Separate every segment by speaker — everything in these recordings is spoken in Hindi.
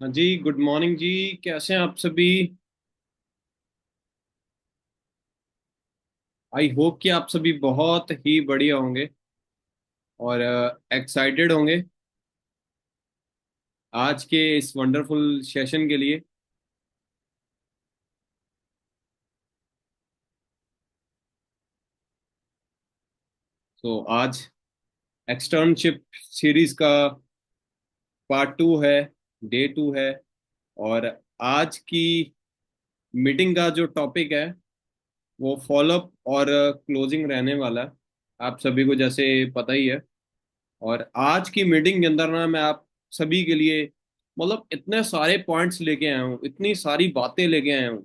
Speaker 1: हाँ जी, गुड मॉर्निंग जी। कैसे हैं आप सभी? आई होप कि आप सभी बहुत ही बढ़िया होंगे और एक्साइटेड होंगे आज के इस वंडरफुल सेशन के लिए। तो आज एक्सटर्नशिप सीरीज का पार्ट 2 है, डे 2 है। और आज की मीटिंग का जो टॉपिक है वो फॉलोअप और क्लोजिंग रहने वाला है। आप सभी को जैसे पता ही है। और आज की मीटिंग के अंदर ना मैं आप सभी के लिए मतलब इतने सारे पॉइंट्स लेके आया हूँ, इतनी सारी बातें लेके आया हूँ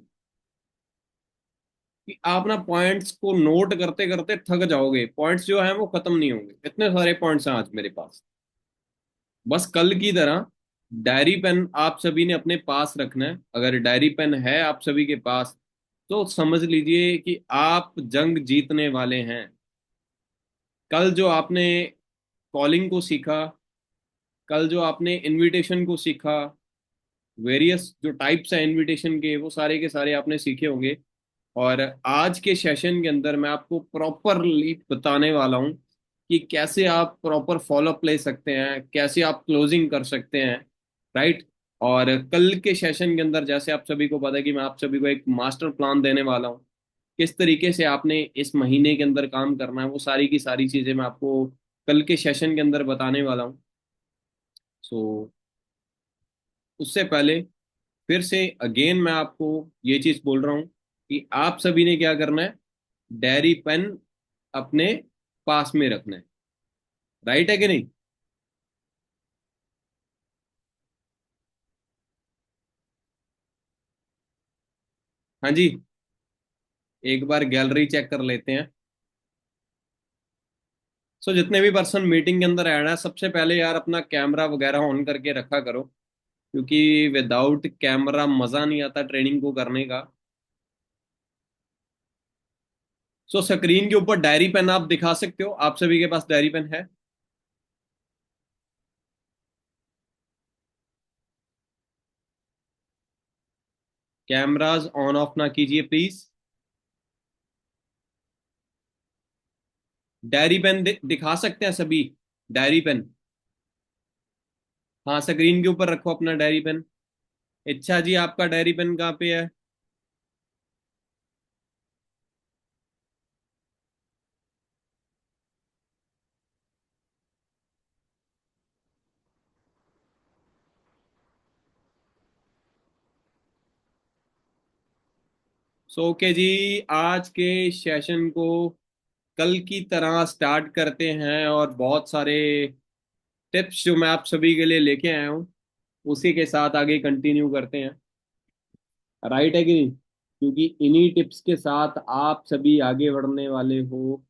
Speaker 1: कि आप ना पॉइंट्स को नोट करते करते थक जाओगे। पॉइंट्स जो हैं वो खत्म नहीं होंगे, इतने सारे पॉइंट्स हैं आज मेरे पास। बस कल की तरह डायरी पेन आप सभी ने अपने पास रखना है। अगर डायरी पेन है आप सभी के पास तो समझ लीजिए कि आप जंग जीतने वाले हैं। कल जो आपने कॉलिंग को सीखा, कल जो आपने इनविटेशन को सीखा, वेरियस जो टाइप्स हैं इनविटेशन के सारे आपने सीखे होंगे। और आज के सेशन के अंदर मैं आपको प्रॉपरली बताने वाला हूँ कि कैसे आप प्रॉपर फॉलोअप ले सकते हैं, कैसे आप क्लोजिंग कर सकते हैं। राइट। और कल के सेशन के अंदर जैसे आप सभी को पता है कि मैं आप सभी को एक मास्टर प्लान देने वाला हूँ। किस तरीके से आपने इस महीने के अंदर काम करना है वो सारी की सारी चीजें मैं आपको कल के सेशन के अंदर बताने वाला हूँ। सो उससे पहले फिर से अगेन मैं आपको ये चीज बोल रहा हूँ कि आप सभी ने क्या करना है, डायरी पेन अपने पास में रखना है। राइट है कि नहीं? हाँ जी। एक बार गैलरी चेक कर लेते हैं। सो जितने भी पर्सन मीटिंग के अंदर आना है सबसे पहले यार अपना कैमरा वगैरह ऑन करके रखा करो, क्योंकि विदाउट कैमरा मजा नहीं आता ट्रेनिंग को करने का। सो स्क्रीन के ऊपर डायरी पेन आप दिखा सकते हो, आप सभी के पास डायरी पेन है? कैमराज ऑन ऑफ ना कीजिए प्लीज। डायरी पेन दिखा सकते हैं सभी? डायरी पेन, हाँ स्क्रीन के ऊपर रखो अपना डायरी पेन। अच्छा जी, आपका डायरी पेन कहाँ पे है? सो ओके जी, आज के सेशन को कल की तरह स्टार्ट करते हैं और बहुत सारे टिप्स जो मैं आप सभी के लिए लेके आया हूँ उसी के साथ आगे कंटिन्यू करते हैं। राइट है कि नहीं? क्योंकि इन्हीं टिप्स के साथ आप सभी आगे बढ़ने वाले हो।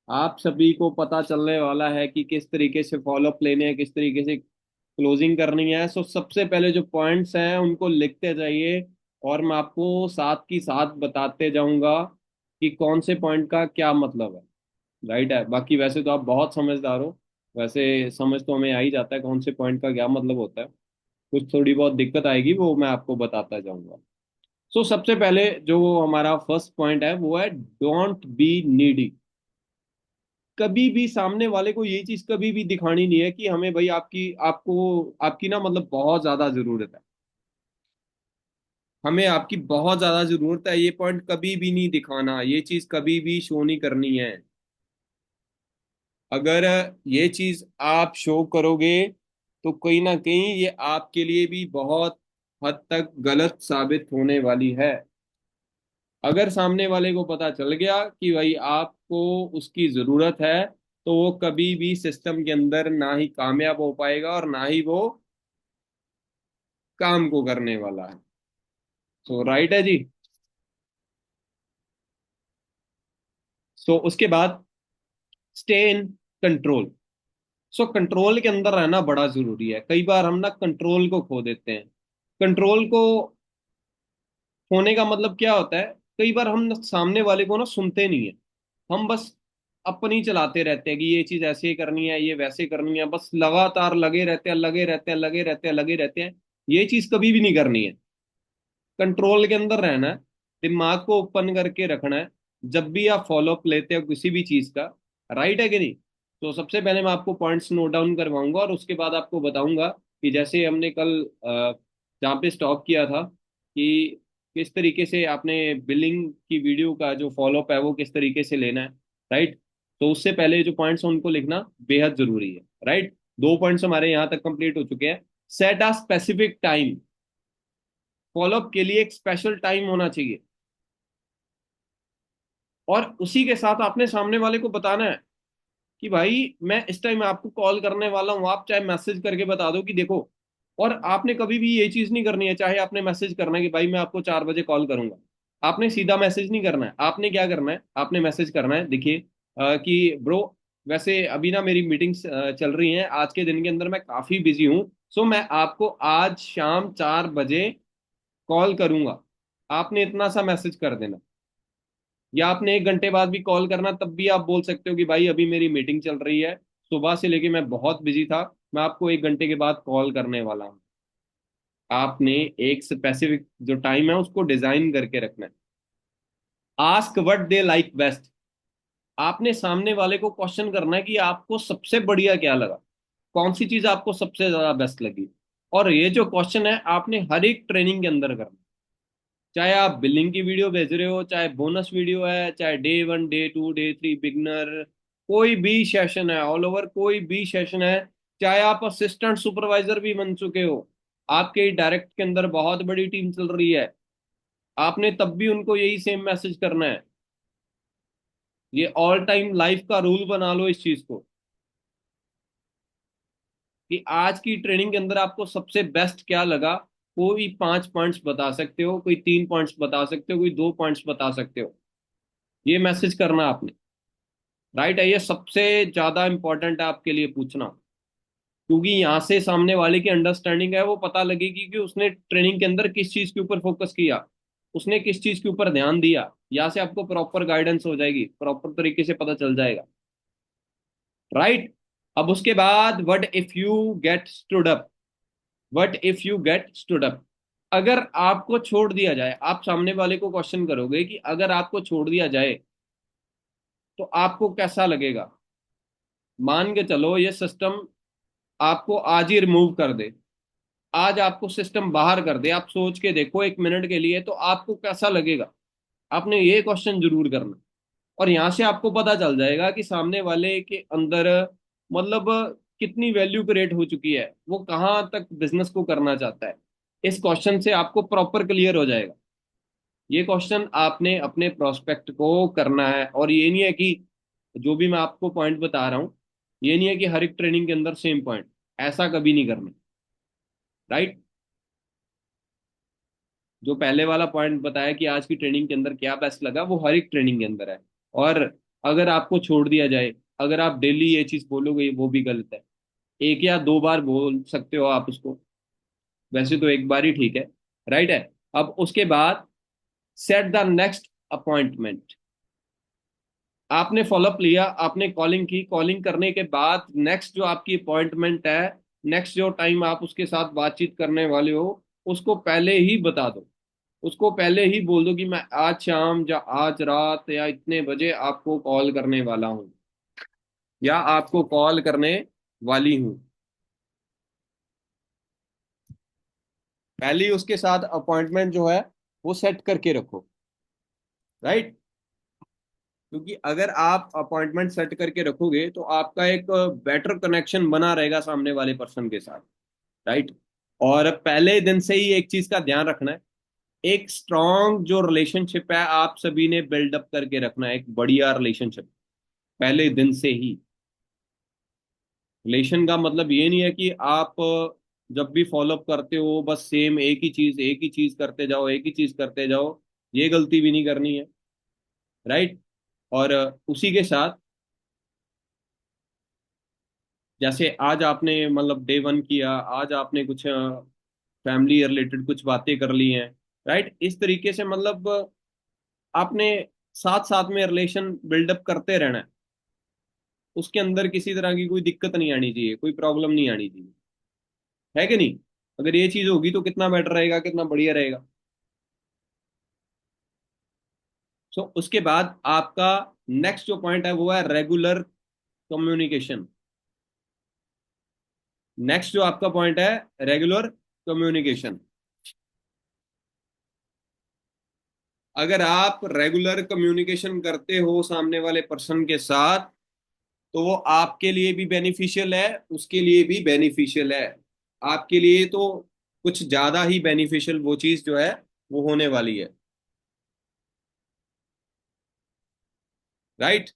Speaker 1: आप सभी को पता चलने वाला है कि किस तरीके से फॉलोअप लेने हैं, किस तरीके से क्लोजिंग करनी है। सो सबसे पहले जो पॉइंट्स हैं उनको लिखते जाइए और मैं आपको साथ की साथ बताते जाऊंगा कि कौन से पॉइंट का क्या मतलब है। राइट है। बाकी वैसे तो आप बहुत समझदार हो, वैसे समझ तो हमें आ ही जाता है कौन से पॉइंट का क्या मतलब होता है। कुछ थोड़ी बहुत दिक्कत आएगी वो मैं आपको बताता जाऊंगा। सो सबसे पहले जो हमारा फर्स्ट पॉइंट है वो है डोंट बी नीडी। कभी भी सामने वाले को ये चीज कभी भी दिखानी नहीं है कि हमें भाई आपकी आपको आपकी ना मतलब बहुत ज्यादा जरूरत है। हमें आपकी बहुत ज्यादा जरूरत है, ये पॉइंट कभी भी नहीं दिखाना, ये चीज कभी भी शो नहीं करनी है। अगर ये चीज आप शो करोगे तो कहीं ना कहीं ये आपके लिए भी बहुत हद तक गलत साबित होने वाली है। अगर सामने वाले को पता चल गया कि भाई आपको उसकी जरूरत है तो वो कभी भी सिस्टम के अंदर ना ही कामयाब हो पाएगा और ना ही वो काम को करने वाला है। सो राइट है जी। सो उसके बाद stay in control. So control के अंदर रहना बड़ा जरूरी है। कई बार हम ना कंट्रोल को खो देते हैं। कंट्रोल को खोने का मतलब क्या होता है? कई बार हम सामने वाले को ना सुनते नहीं है। हम बस अपनी चलाते रहते हैं कि ये चीज ऐसे करनी है, ये वैसे करनी है, बस लगातार लगे रहते हैं, लगे रहते हैं, लगे रहते हैं, लगे रहते हैं। ये चीज कभी भी नहीं करनी है। कंट्रोल के अंदर रहना है, दिमाग को ओपन करके रखना है जब भी आप फॉलोअप लेते हो किसी भी चीज का। राइट है कि नहीं? तो सबसे पहले मैं आपको पॉइंट्स नोट डाउन करवाऊंगा और उसके बाद आपको बताऊंगा कि जैसे हमने कल जहाँ पे स्टॉप किया था, कि किस तरीके से आपने बिलिंग की वीडियो का जो फॉलोअप है वो किस तरीके से लेना है। राइट? तो उससे पहले जो पॉइंट्स हैं उनको लिखना बेहद जरूरी है। राइट? दो पॉइंट्स हमारे यहाँ तक कंप्लीट हो चुके हैं। Set a specific time. Follow up के लिए एक स्पेशल टाइम होना चाहिए, और उसी के साथ आपने सामने वाले को बताना है कि भाई मैं इस टाइम आपको कॉल करने वाला हूं, आप चाहे मैसेज करके बता दो कि देखो। और आपने कभी भी ये चीज नहीं करनी है, चाहे आपने मैसेज करना है कि भाई मैं आपको 4 बजे कॉल करूंगा, आपने सीधा मैसेज नहीं करना है। आपने क्या करना है, आपने मैसेज करना है, देखिए कि ब्रो, वैसे अभी ना मेरी मीटिंग्स चल रही हैं, आज के दिन के अंदर मैं काफी बिजी हूँ, सो मैं आपको आज शाम 4 बजे कॉल करूंगा। आपने इतना सा मैसेज कर देना। या आपने 1 घंटे बाद भी कॉल करना, तब भी आप बोल सकते हो कि भाई अभी मेरी मीटिंग चल रही है, सुबह से लेके मैं बहुत बिजी था, मैं आपको 1 घंटे के बाद कॉल करने वाला हूँ। आपने एक स्पेसिफिक जो टाइम है उसको डिजाइन करके रखना है। Ask what they like best. आपने सामने वाले को क्वेश्चन करना है कि आपको सबसे बढ़िया क्या लगा, कौन सी चीज आपको सबसे ज्यादा बेस्ट लगी। और ये जो क्वेश्चन है आपने हर एक ट्रेनिंग के अंदर करना। चाहे आप बिलिंग की वीडियो भेज रहे हो, चाहे बोनस वीडियो है, चाहे डे 1, डे 2, डे 3 बिगनर, कोई भी सेशन है, ऑल ओवर कोई भी सेशन है, चाहे आप असिस्टेंट सुपरवाइजर भी बन चुके हो, आपके डायरेक्ट के अंदर बहुत बड़ी टीम चल रही है, आपने तब भी उनको यही सेम मैसेज करना है। ये ऑल टाइम लाइफ का रूल बना लो इस चीज को, कि आज की ट्रेनिंग के अंदर आपको सबसे बेस्ट क्या लगा। कोई 5 पॉइंट्स बता सकते हो, कोई 3 पॉइंट्स बता सकते हो, कोई 2 पॉइंट्स बता सकते हो। ये मैसेज करना आपने। राइट है? ये सबसे ज्यादा इंपॉर्टेंट है आपके लिए पूछना, क्योंकि यहाँ से सामने वाले की अंडरस्टैंडिंग है वो पता लगेगी कि उसने ट्रेनिंग के अंदर किस चीज के ऊपर फोकस किया, उसने किस चीज के ऊपर ध्यान दिया। यहाँ से आपको प्रॉपर गाइडेंस हो जाएगी, प्रॉपर तरीके से पता चल जाएगा। राइट? अब उसके बाद what if you get stood up. What if you get stood up. अगर आपको छोड़ दिया जाए, आप सामने वाले को क्वेश्चन करोगे कि अगर आपको छोड़ दिया जाए तो आपको कैसा लगेगा। मान के चलो ये सिस्टम आपको आज ही रिमूव कर दे, आज आपको सिस्टम बाहर कर दे, आप सोच के देखो 1 मिनट के लिए, तो आपको कैसा लगेगा। आपने ये क्वेश्चन जरूर करना। और यहाँ से आपको पता चल जाएगा कि सामने वाले के अंदर मतलब कितनी वैल्यू क्रिएट हो चुकी है, वो कहाँ तक बिजनेस को करना चाहता है। इस क्वेश्चन से आपको प्रॉपर क्लियर हो जाएगा। ये क्वेश्चन आपने अपने प्रोस्पेक्ट को करना है, और ये नहीं है कि जो भी मैं आपको पॉइंट बता रहा हूँ, ये नहीं है कि हर एक ट्रेनिंग के अंदर सेम पॉइंट, ऐसा कभी नहीं करना। राइट? जो पहले वाला पॉइंट बताया कि आज की ट्रेनिंग के अंदर क्या बेस्ट लगा, वो हर एक ट्रेनिंग के अंदर है। और अगर आपको छोड़ दिया जाए, अगर आप डेली ये चीज बोलोगे वो भी गलत है। 1 या 2 बार बोल सकते हो आप उसको, वैसे तो एक बार ही ठीक है। राइट है? अब उसके बाद सेट द नेक्स्ट अपॉइंटमेंट। आपने फॉलोअप लिया, आपने कॉलिंग की, कॉलिंग करने के बाद नेक्स्ट जो आपकी अपॉइंटमेंट है, नेक्स्ट जो टाइम आप उसके साथ बातचीत करने वाले हो, उसको पहले ही बता दो। उसको पहले ही बोल दो कि मैं आज शाम या आज रात या इतने बजे आपको कॉल करने वाला हूँ, या आपको कॉल करने वाली हूँ। पहले ही उसके साथ अपॉइंटमेंट जो है वो सेट करके रखो। राइट? क्योंकि अगर आप अपॉइंटमेंट सेट करके रखोगे तो आपका एक बेटर कनेक्शन बना रहेगा सामने वाले पर्सन के साथ। राइट? और पहले दिन से ही एक चीज का ध्यान रखना है, एक स्ट्रॉन्ग जो रिलेशनशिप है आप सभी ने बिल्डअप करके रखना है, एक बढ़िया रिलेशनशिप पहले दिन से ही। रिलेशन का मतलब ये नहीं है कि आप जब भी फॉलोअप करते हो बस सेम एक ही चीज करते जाओ, एक ही चीज करते जाओ। ये गलती भी नहीं करनी है। राइट? और उसी के साथ, जैसे आज आपने मतलब डे 1 किया, आज आपने कुछ फैमिली रिलेटेड कुछ बातें कर ली हैं। राइट? इस तरीके से मतलब आपने साथ साथ में रिलेशन बिल्डअप करते रहना है। उसके अंदर किसी तरह की कोई दिक्कत नहीं आनी चाहिए, कोई प्रॉब्लम नहीं आनी चाहिए, है कि नहीं? अगर ये चीज होगी तो कितना बेटर रहेगा, कितना बढ़िया रहेगा। सो उसके बाद आपका नेक्स्ट जो पॉइंट है वो है रेगुलर कम्युनिकेशन। नेक्स्ट जो आपका पॉइंट है, रेगुलर कम्युनिकेशन। अगर आप रेगुलर कम्युनिकेशन करते हो सामने वाले पर्सन के साथ, तो वो आपके लिए भी बेनिफिशियल है, उसके लिए भी बेनिफिशियल है। आपके लिए तो कुछ ज्यादा ही बेनिफिशियल वो चीज जो है वो होने वाली है। राइट?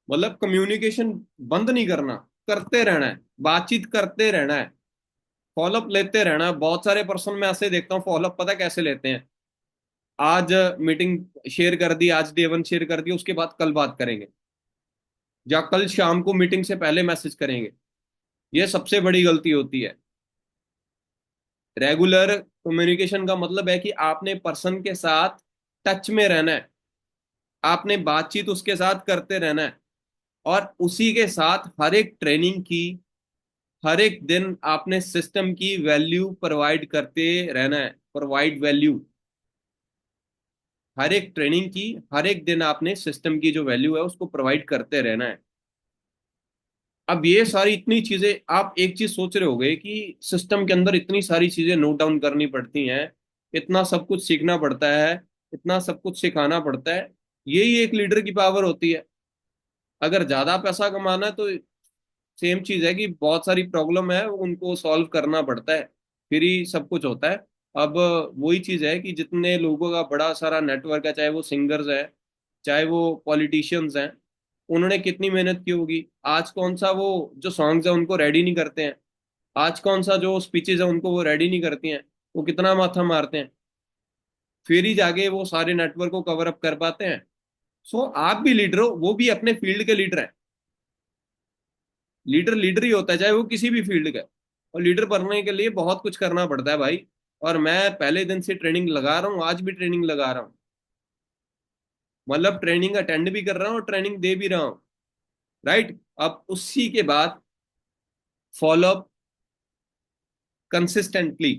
Speaker 1: मतलब कम्युनिकेशन बंद नहीं करना, करते रहना है, बातचीत करते रहना है, फॉलोअप लेते रहना है। बहुत सारे पर्सन मैं ऐसे देखता हूँ, फॉलोअप पता है कैसे लेते हैं? आज मीटिंग शेयर कर दी, आज डे वन शेयर कर दी, उसके बाद कल बात करेंगे, या कल शाम को मीटिंग से पहले मैसेज करेंगे। ये सबसे बड़ी गलती होती है। रेगुलर कम्युनिकेशन का मतलब है कि आपने पर्सन के साथ टच में रहना है, आपने बातचीत उसके साथ करते रहना है, और उसी के साथ हर एक ट्रेनिंग की, हर एक दिन आपने सिस्टम की वैल्यू प्रोवाइड करते रहना है। प्रोवाइड वैल्यू, हर एक ट्रेनिंग की, हर एक दिन आपने सिस्टम की जो वैल्यू है उसको प्रोवाइड करते रहना है। अब ये सारी इतनी चीजें, आप एक चीज सोच रहे होगे कि सिस्टम के अंदर इतनी सारी चीजें नोट डाउन करनी पड़ती हैं, इतना सब कुछ सीखना पड़ता है, इतना सब कुछ सिखाना पड़ता है। यही एक लीडर की पावर होती है। अगर ज्यादा पैसा कमाना है तो सेम चीज है कि बहुत सारी प्रॉब्लम है उनको सॉल्व करना पड़ता है, फिर ही सब कुछ होता है। अब वही चीज है कि जितने लोगों का बड़ा सारा नेटवर्क है, चाहे वो सिंगर्स है, चाहे वो पॉलिटिशियंस हैं, उन्होंने कितनी मेहनत की होगी। आज कौन सा वो जो सॉन्ग्स है उनको रेडी नहीं करते हैं, आज कौन सा जो स्पीचेस है उनको वो रेडी नहीं करती हैं, वो कितना माथा मारते हैं, फिर ही जाके वो सारे नेटवर्क को कवर अप कर पाते हैं। सो आप भी लीडर हो, वो भी अपने फील्ड के लीडर हैं। लीडर लीडर ही होता है, चाहे वो किसी भी फील्ड का है। और लीडर बनने के लिए बहुत कुछ करना पड़ता है भाई। और मैं पहले दिन से ट्रेनिंग लगा रहा हूँ, आज भी ट्रेनिंग लगा रहा हूँ। मतलब ट्रेनिंग अटेंड भी कर रहा हूँ और ट्रेनिंग दे भी रहा हूँ। राइट? अब उसी के बाद फॉलोअप कंसिस्टेंटली।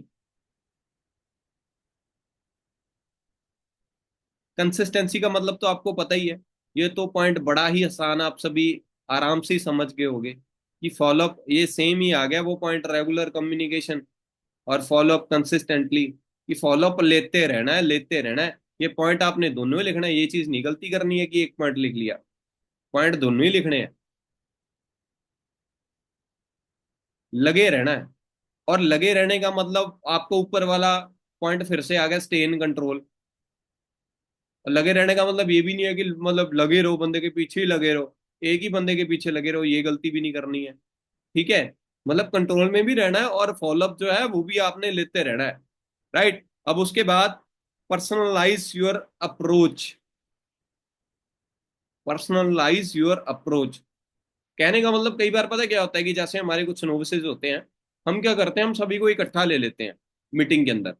Speaker 1: कंसिस्टेंसी का मतलब तो आपको पता ही है। ये तो पॉइंट बड़ा ही आसान, आप सभी आराम से ही समझ गए होगे कि फॉलोअप ये सेम ही आ गया वो पॉइंट, रेगुलर कम्युनिकेशन और फॉलोअप कंसिस्टेंटली। कि फॉलोअप लेते रहना है, लेते रहना है। ये पॉइंट आपने दोनों ही लिखना है, ये चीज नहीं गलती करनी है कि एक पॉइंट लिख लिया। पॉइंट दोनों ही लिखने हैं। लगे रहना है। और लगे रहने का मतलब आपको ऊपर वाला पॉइंट फिर से आ गया, स्टे इन कंट्रोल। लगे रहने का मतलब ये भी नहीं है कि मतलब लगे रहो, बंदे के पीछे ही लगे रहो, एक ही बंदे के पीछे लगे रहो, ये गलती भी नहीं करनी है। ठीक है? मतलब कंट्रोल में भी रहना है और फॉलोअप जो है वो भी आपने लेते रहना है। राइट? अब उसके बाद personalise your approach. Personalise your approach कहने का मतलब कई बार पता है क्या होता है कि जैसे हमारे कुछ नोविसेज होते हैं, हम क्या करते हैं, हम सभी को इकट्ठा ले लेते हैं मीटिंग के अंदर,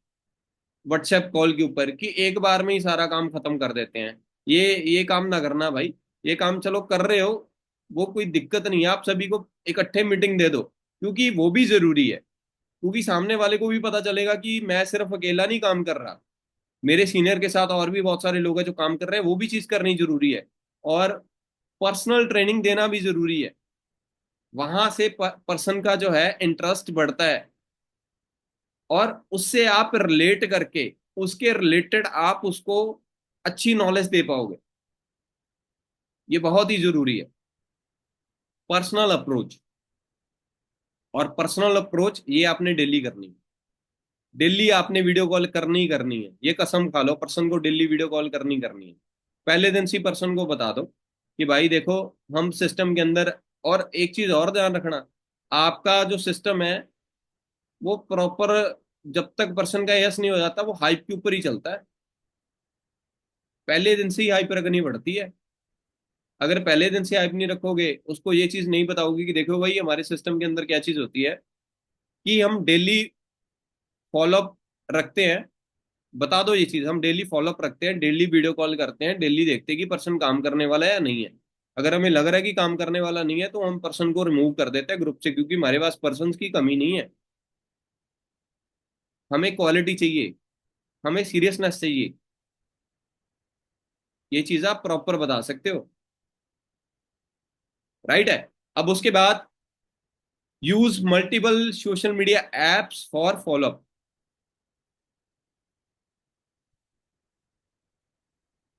Speaker 1: व्हाट्सएप कॉल के ऊपर, कि एक बार में ही सारा काम खत्म कर देते हैं। ये काम ना करना भाई। ये काम चलो कर रहे हो, वो कोई दिक्कत नहीं है, आप सभी को इकट्ठे मीटिंग दे दो, क्योंकि वो भी जरूरी है। क्योंकि सामने वाले को भी पता चलेगा कि मैं सिर्फ अकेला नहीं काम कर रहा, मेरे सीनियर के साथ और भी बहुत सारे लोग हैं जो काम कर रहे हैं, वो भी चीज करनी जरूरी है। और पर्सनल ट्रेनिंग देना भी जरूरी है। वहां से पर्सन का जो है इंटरेस्ट बढ़ता है, और उससे आप रिलेट करके, उसके रिलेटेड आप उसको अच्छी नॉलेज दे पाओगे। ये बहुत ही जरूरी है, पर्सनल अप्रोच। और पर्सनल अप्रोच ये आपने डेली करनी है। डेली आपने वीडियो कॉल करनी ही करनी है, ये कसम खा लो, पर्सन को डेली वीडियो कॉल करनी करनी है। पहले दिन से पर्सन को बता दो कि भाई देखो, हम सिस्टम के अंदर, और एक चीज और ध्यान रखना, आपका जो सिस्टम है वो प्रॉपर, जब तक पर्सन का यस नहीं हो जाता वो हाइप के ऊपर ही चलता है। पहले दिन से ही हाइप रखनी पड़ती है। अगर पहले दिन से हाइप नहीं रखोगे, उसको ये चीज नहीं बताओगे कि देखो भाई हमारे सिस्टम के अंदर क्या चीज होती है, कि हम डेली फॉलोअप रखते हैं। बता दो ये चीज, हम डेली फॉलोअप रखते हैं, डेली वीडियो कॉल करते हैं, डेली देखते हैं कि पर्सन काम करने वाला है या नहीं है। अगर हमें लग रहा है कि काम करने वाला नहीं है तो हम पर्सन को रिमूव कर देते हैं ग्रुप से, क्योंकि हमारे पास पर्सन की कमी नहीं है। हमें क्वालिटी चाहिए, हमें सीरियसनेस चाहिए। ये चीज आप प्रॉपर बता सकते हो। राइट है। अब उसके बाद, use multiple social media apps for follow up.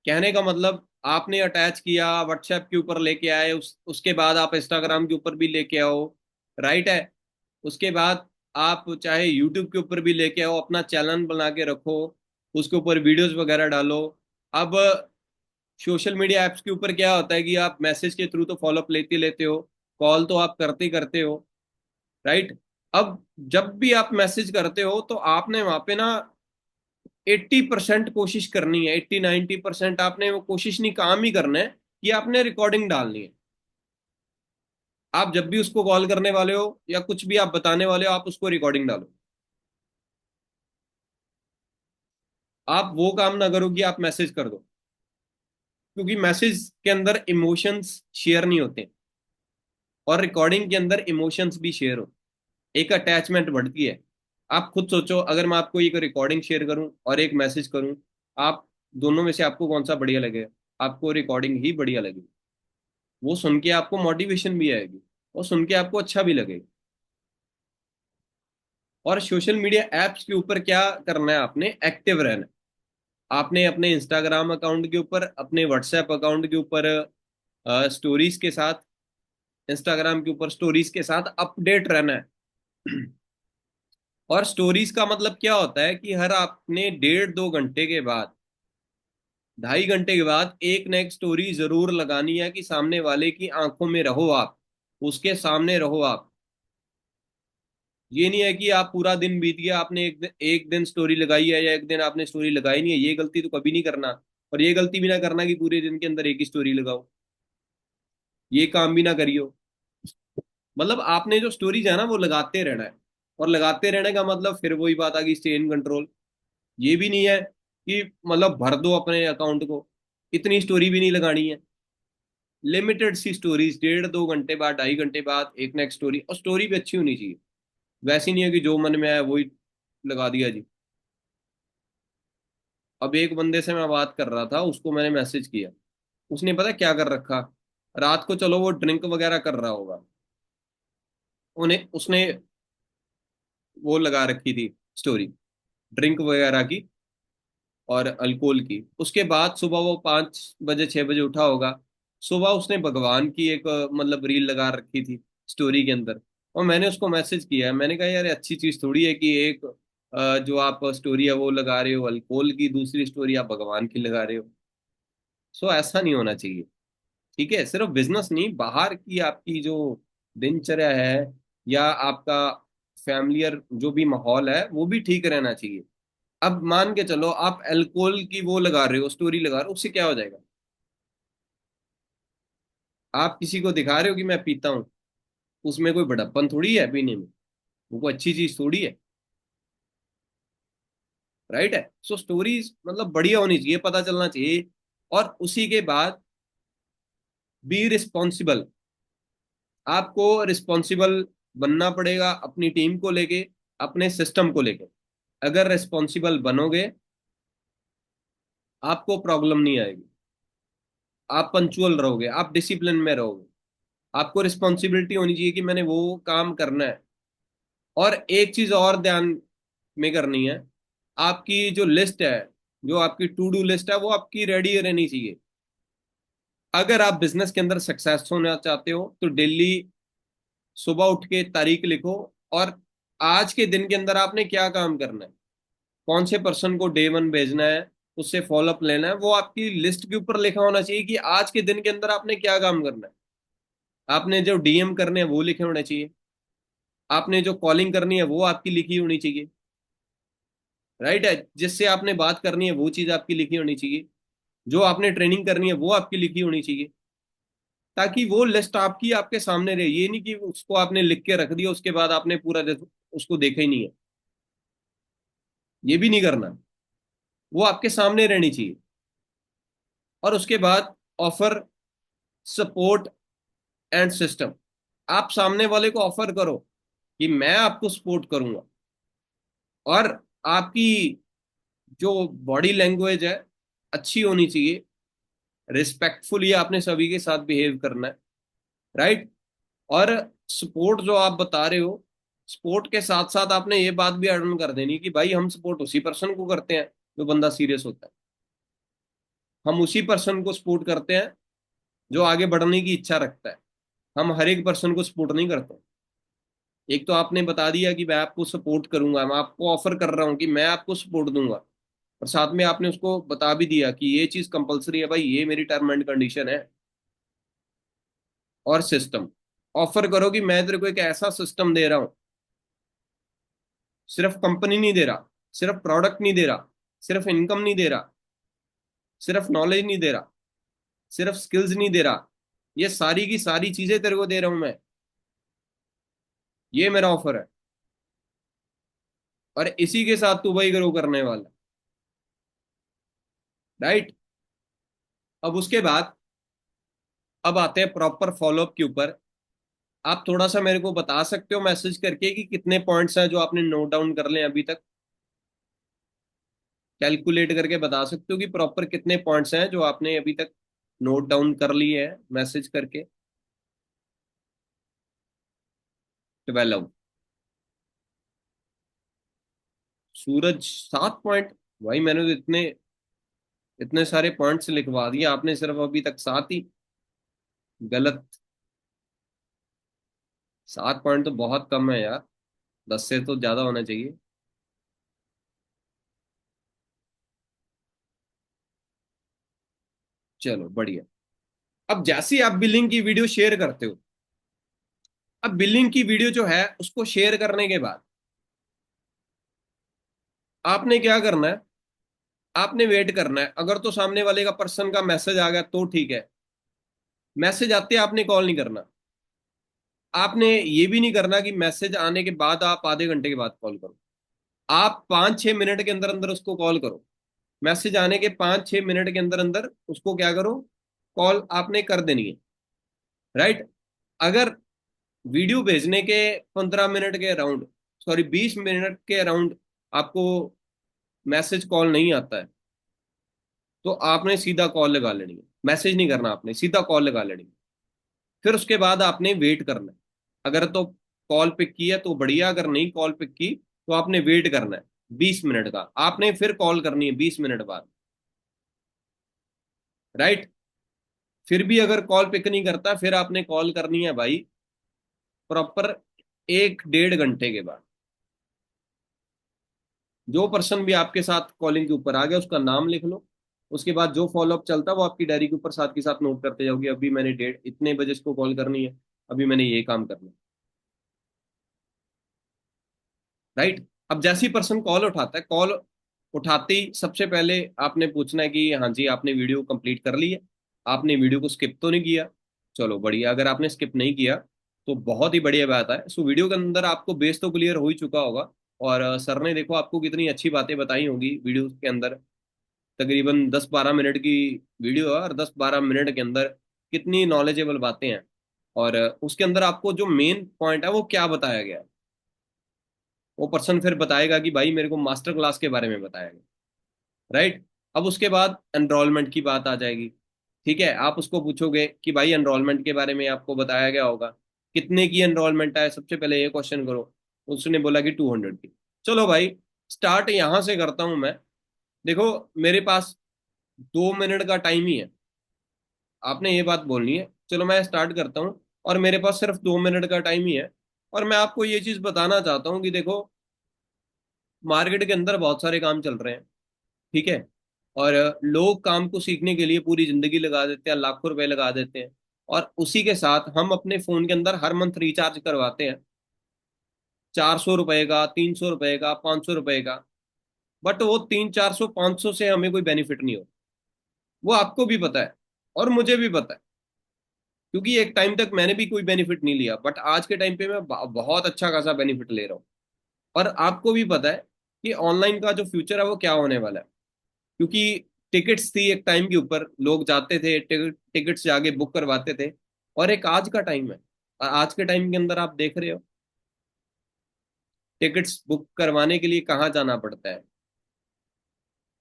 Speaker 1: कहने का मतलब, आपने अटैच किया व्हाट्सएप के ऊपर लेके आए, उसके बाद आप इंस्टाग्राम के ऊपर भी लेके आओ। राइट है। उसके बाद आप चाहे यूट्यूब के ऊपर भी लेके आओ, अपना चैनल बना के रखो, उसके ऊपर वीडियोस वगैरह डालो। अब सोशल मीडिया ऐप्स के ऊपर क्या होता है कि आप मैसेज के थ्रू तो फॉलोअप लेते लेते हो, कॉल तो आप करते ही करते हो। राइट। अब जब भी आप मैसेज करते हो तो आपने वहां पे ना 80% कोशिश करनी है, 80-90% आपने वो कोशिश नहीं, काम ही करना है कि आपने रिकॉर्डिंग डालनी है। आप जब भी उसको कॉल करने वाले हो या कुछ भी आप बताने वाले हो, आप उसको रिकॉर्डिंग डालो। आप वो काम ना करो कि आप मैसेज कर दो, क्योंकि मैसेज के अंदर इमोशंस शेयर नहीं होते, और रिकॉर्डिंग के अंदर इमोशंस भी शेयर हो, एक अटैचमेंट बढ़ती है। आप खुद सोचो, अगर मैं आपको एक रिकॉर्डिंग शेयर करूं और एक मैसेज करूं, आप दोनों में से आपको कौन सा बढ़िया लगेगा? आपको रिकॉर्डिंग ही बढ़िया लगेगी। वो सुन के आपको मोटिवेशन भी आएगी, और सुन के आपको अच्छा भी लगेगा। और सोशल मीडिया एप्स के ऊपर क्या करना है, आपने एक्टिव रहना है। आपने अपने इंस्टाग्राम अकाउंट के ऊपर, अपने व्हाट्सएप अकाउंट के ऊपर स्टोरीज के साथ, इंस्टाग्राम के ऊपर स्टोरीज के साथ अपडेट रहना है। और स्टोरीज का मतलब क्या होता है कि हर आपने 1.5-2 घंटे के बाद, 2.5 घंटे के बाद एक न एक स्टोरी जरूर लगानी है, कि सामने वाले की आंखों में रहो आप, उसके सामने रहो आप। ये नहीं है कि आप पूरा दिन बीत गया, आपने एक दिन स्टोरी लगाई है, या एक दिन आपने स्टोरी लगाई नहीं है। ये गलती तो कभी नहीं करना। और ये गलती भी ना करना कि पूरे दिन के अंदर एक ही स्टोरी लगाओ। ये काम भी ना करियो। मतलब आपने जो स्टोरीज है ना, वो लगाते रहना है। और लगाते रहने का मतलब फिर वही बात आ गई, स्टे इन कंट्रोल। ये भी नहीं है कि मतलब भर दो अपने अकाउंट को, इतनी स्टोरी भी नहीं लगानी है। लिमिटेड सी स्टोरीज, 1.5-2 घंटे बाद, 2.5 घंटे बाद एक नेक्स्ट स्टोरी, और स्टोरी भी अच्छी होनी चाहिए। वैसी नहीं है कि जो मन में आया वही लगा दिया जी। अब एक बंदे से मैं बात कर रहा था, उसको मैंने मैसेज किया, उसने पता क्या कर रखा, रात को चलो वो ड्रिंक वगैरह कर रहा होगा, उन्हें उसने वो लगा रखी थी स्टोरी, ड्रिंक वगैरह की और अल्कोहल की। उसके बाद सुबह वो 5 बजे 6 बजे उठा होगा, सुबह उसने भगवान की एक मतलब रील लगा रखी थी स्टोरी के अंदर। और मैंने उसको मैसेज किया, मैंने कहा यार, ये अच्छी चीज थोड़ी है कि एक जो आप स्टोरी है वो लगा रहे हो अल्कोहल की, दूसरी स्टोरी आप भगवान की लगा रहे हो। सो ऐसा नहीं होना चाहिए। ठीक है, सिर्फ बिजनेस नहीं, बाहर की आपकी जो दिनचर्या है, या आपका फैमिलियर जो भी माहौल है, वो भी ठीक रहना चाहिए। अब मान के चलो आप अल्कोहल की वो लगा रहे हो, स्टोरी लगा रहे हो, उससे क्या हो जाएगा? आप किसी को दिखा रहे हो कि मैं पीता हूँ, उसमें कोई बड़प्पन थोड़ी है पीने में, वो कोई अच्छी चीज थोड़ी है। राइट है। सो स्टोरीज मतलब बढ़िया होनी चाहिए, पता चलना चाहिए। और उसी के बाद, बी रिस्पॉन्सिबल। आपको रिस्पॉन्सिबल बनना पड़ेगा अपनी टीम को लेके, अपने सिस्टम को लेके। अगर रिस्पॉन्सिबल बनोगे, आपको प्रॉब्लम नहीं आएगी। आप पंचुअल रहोगे, आप डिसिप्लिन में रहोगे। आपको रिस्पॉन्सिबिलिटी होनी चाहिए कि मैंने वो काम करना है। और एक चीज और ध्यान में करनी है, आपकी जो लिस्ट है, जो आपकी टू डू लिस्ट है, वो आपकी रेडी रहनी चाहिए। अगर आप बिजनेस के अंदर सक्सेस होना चाहते हो तो डेली सुबह उठ के तारीख लिखो, और आज के दिन के अंदर आपने क्या काम करना है, कौन से पर्सन को डे 1 भेजना है, उससे फॉलोअप लेना है, वो आपकी लिस्ट के ऊपर लिखा होना चाहिए कि आज के दिन के अंदर आपने क्या काम करना है। आपने जो डीएम करने हैं वो लिखे होने चाहिए, आपने जो कॉलिंग करनी है वो आपकी लिखी होनी चाहिए। राइट है। जिससे आपने बात करनी है वो चीज आपकी लिखी होनी चाहिए, जो आपने ट्रेनिंग करनी है वो आपकी लिखी होनी चाहिए, ताकि वो लिस्ट आपकी आपके सामने रहे। ये नहीं कि उसको आपने लिख के रख दिया, उसके बाद आपने पूरा दिन उसको देखा ही नहीं है। ये भी नहीं करना, वो आपके सामने रहनी चाहिए। और उसके बाद ऑफर सपोर्ट एंड सिस्टम। आप सामने वाले को ऑफर करो कि मैं आपको सपोर्ट करूंगा, और आपकी जो बॉडी लैंग्वेज है अच्छी होनी चाहिए, रिस्पेक्टफुली आपने सभी के साथ बिहेव करना है, राइट। और सपोर्ट जो आप बता रहे हो, सपोर्ट के साथ साथ आपने ये बात भी अर्न कर देनी कि भाई हम सपोर्ट उसी पर्सन को करते हैं जो बंदा सीरियस होता है। हम उसी पर्सन को सपोर्ट करते हैं जो आगे बढ़ने की इच्छा रखता है। हम हर एक पर्सन को सपोर्ट नहीं करते। एक तो आपने बता दिया कि मैं आपको सपोर्ट करूंगा, मैं आपको ऑफर कर रहा हूं कि मैं आपको सपोर्ट दूंगा, और साथ में आपने उसको बता भी दिया कि ये चीज कंपलसरी है भाई, ये मेरी टर्म एंड कंडीशन है। और सिस्टम, ऑफर करो कि मैं तेरे को एक ऐसा सिस्टम दे रहा हूं, सिर्फ कंपनी नहीं दे रहा, सिर्फ प्रोडक्ट नहीं दे रहा, सिर्फ इनकम नहीं दे रहा, सिर्फ नॉलेज नहीं दे रहा, सिर्फ स्किल्स नहीं दे रहा, ये सारी की सारी चीजें तेरे को दे रहा हूं मैं। ये मेरा ऑफर है, और इसी के साथ तू भाई ग्रो करने वाला, राइट। अब उसके बाद अब आते हैं प्रॉपर फॉलोअप के ऊपर। आप थोड़ा सा मेरे को बता सकते हो मैसेज करके कि कितने पॉइंट्स हैं जो आपने नोट डाउन कर ले अभी तक? कैलकुलेट करके बता सकते हो कि प्रॉपर कितने पॉइंट्स हैं जो आपने अभी तक नोट डाउन कर लिए हैं मैसेज करके? 12। सूरज 7 पॉइंट? भाई मैंने तो इतने इतने सारे पॉइंट्स लिखवा दिए, आपने सिर्फ अभी तक 7 ही। गलत। 7 पॉइंट तो बहुत कम है यार, 10 से तो ज्यादा होना चाहिए। चलो बढ़िया। अब जैसे ही आप बिलिंग की वीडियो शेयर करते हो, अब बिलिंग की वीडियो जो है उसको शेयर करने के बाद आपने क्या करना है? आपने वेट करना है। अगर तो सामने वाले का पर्सन का मैसेज आ गया तो ठीक है, मैसेज आते ही आपने कॉल नहीं करना। आपने ये भी नहीं करना कि मैसेज आने के बाद आप आधे घंटे के बाद कॉल करो। आप 5-6 मिनट के अंदर अंदर उसको कॉल करो। मैसेज आने के 5-6 मिनट के अंदर अंदर उसको क्या करो, कॉल आपने कर देनी है, राइट। अगर वीडियो भेजने के 15 मिनट के अराउंड, सॉरी 20 मिनट के अराउंड आपको मैसेज कॉल नहीं आता है, तो आपने सीधा कॉल लगा लेनी है। मैसेज नहीं करना, आपने सीधा कॉल लगा लेनी है। फिर उसके बाद आपने वेट करना है। अगर तो कॉल पिक की है तो बढ़िया, अगर नहीं कॉल पिक की तो आपने वेट करना है 20 मिनट का। आपने फिर कॉल करनी है 20 मिनट बाद, राइट। फिर भी अगर कॉल पिक नहीं करता, फिर आपने कॉल करनी है भाई प्रॉपर 1-1.5 घंटे के बाद। जो पर्सन भी आपके साथ कॉलिंग के ऊपर आ गया उसका नाम लिख लो। उसके बाद जो फॉलोअप चलता है वो आपकी डायरी के ऊपर साथ के साथ नोट करते जाओगे, अभी मैंने डेट इतने बजे इसको कॉल करनी है, अभी मैंने ये काम करना है, राइट। अब जैसे ही पर्सन कॉल उठाता है, कॉल उठाते ही सबसे पहले आपने पूछना है कि हाँ जी आपने वीडियो कंप्लीट कर ली है, आपने वीडियो को स्किप तो नहीं किया? चलो बढ़िया, अगर आपने स्किप नहीं किया तो बहुत ही बढ़िया बात है। सो वीडियो के अंदर आपको बेस तो क्लियर हो ही चुका होगा, और सर ने देखो आपको कितनी अच्छी बातें बताई होंगी वीडियो के अंदर। तकरीबन 10-12 मिनट की वीडियो है, और 10-12 मिनट के अंदर कितनी नॉलेजेबल बातें हैं। और उसके अंदर आपको जो मेन पॉइंट है वो क्या बताया गया है, वो पर्सन फिर बताएगा कि भाई मेरे को मास्टर क्लास के बारे में बताया गया, राइट। अब उसके बाद एनरोलमेंट की बात आ जाएगी। ठीक है, आप उसको पूछोगे कि भाई एनरोलमेंट के बारे में आपको बताया गया होगा, कितने की एनरोलमेंट है, सबसे पहले ये क्वेश्चन करो। उसने बोला कि 200 की। चलो भाई, स्टार्ट यहां से करता हूं मैं। देखो, मेरे पास 2 मिनट का टाइम ही है, आपने ये बात बोलनी है। चलो मैं स्टार्ट करता हूँ, और मेरे पास सिर्फ 2 मिनट का टाइम ही है। और मैं आपको ये चीज बताना चाहता हूँ कि देखो, मार्केट के अंदर बहुत सारे काम चल रहे हैं, ठीक है। और लोग काम को सीखने के लिए पूरी जिंदगी लगा देते हैं, लाखों रुपए लगा देते हैं, और उसी के साथ हम अपने फोन के अंदर हर मंथ रिचार्ज करवाते हैं, 400 रुपए का, 300 रुपए का, 500 रुपए का। बट वो 300, 400, 500 से हमें कोई बेनिफिट नहीं हो। वो आपको भी पता है और मुझे भी पता है, क्योंकि एक टाइम तक मैंने भी कोई बेनिफिट नहीं लिया, बट आज के टाइम पे मैं बहुत अच्छा खासा बेनिफिट ले रहा हूँ। और आपको भी पता है कि ऑनलाइन का जो फ्यूचर है वो क्या होने वाला है, क्योंकि टिकट्स थी एक टाइम के ऊपर, लोग जाते थे टिकट्स जाके बुक करवाते थे। और एक आज का टाइम है, और आज के टाइम के अंदर आप देख रहे हो टिकट्स बुक करवाने के लिए कहाँ जाना पड़ता है।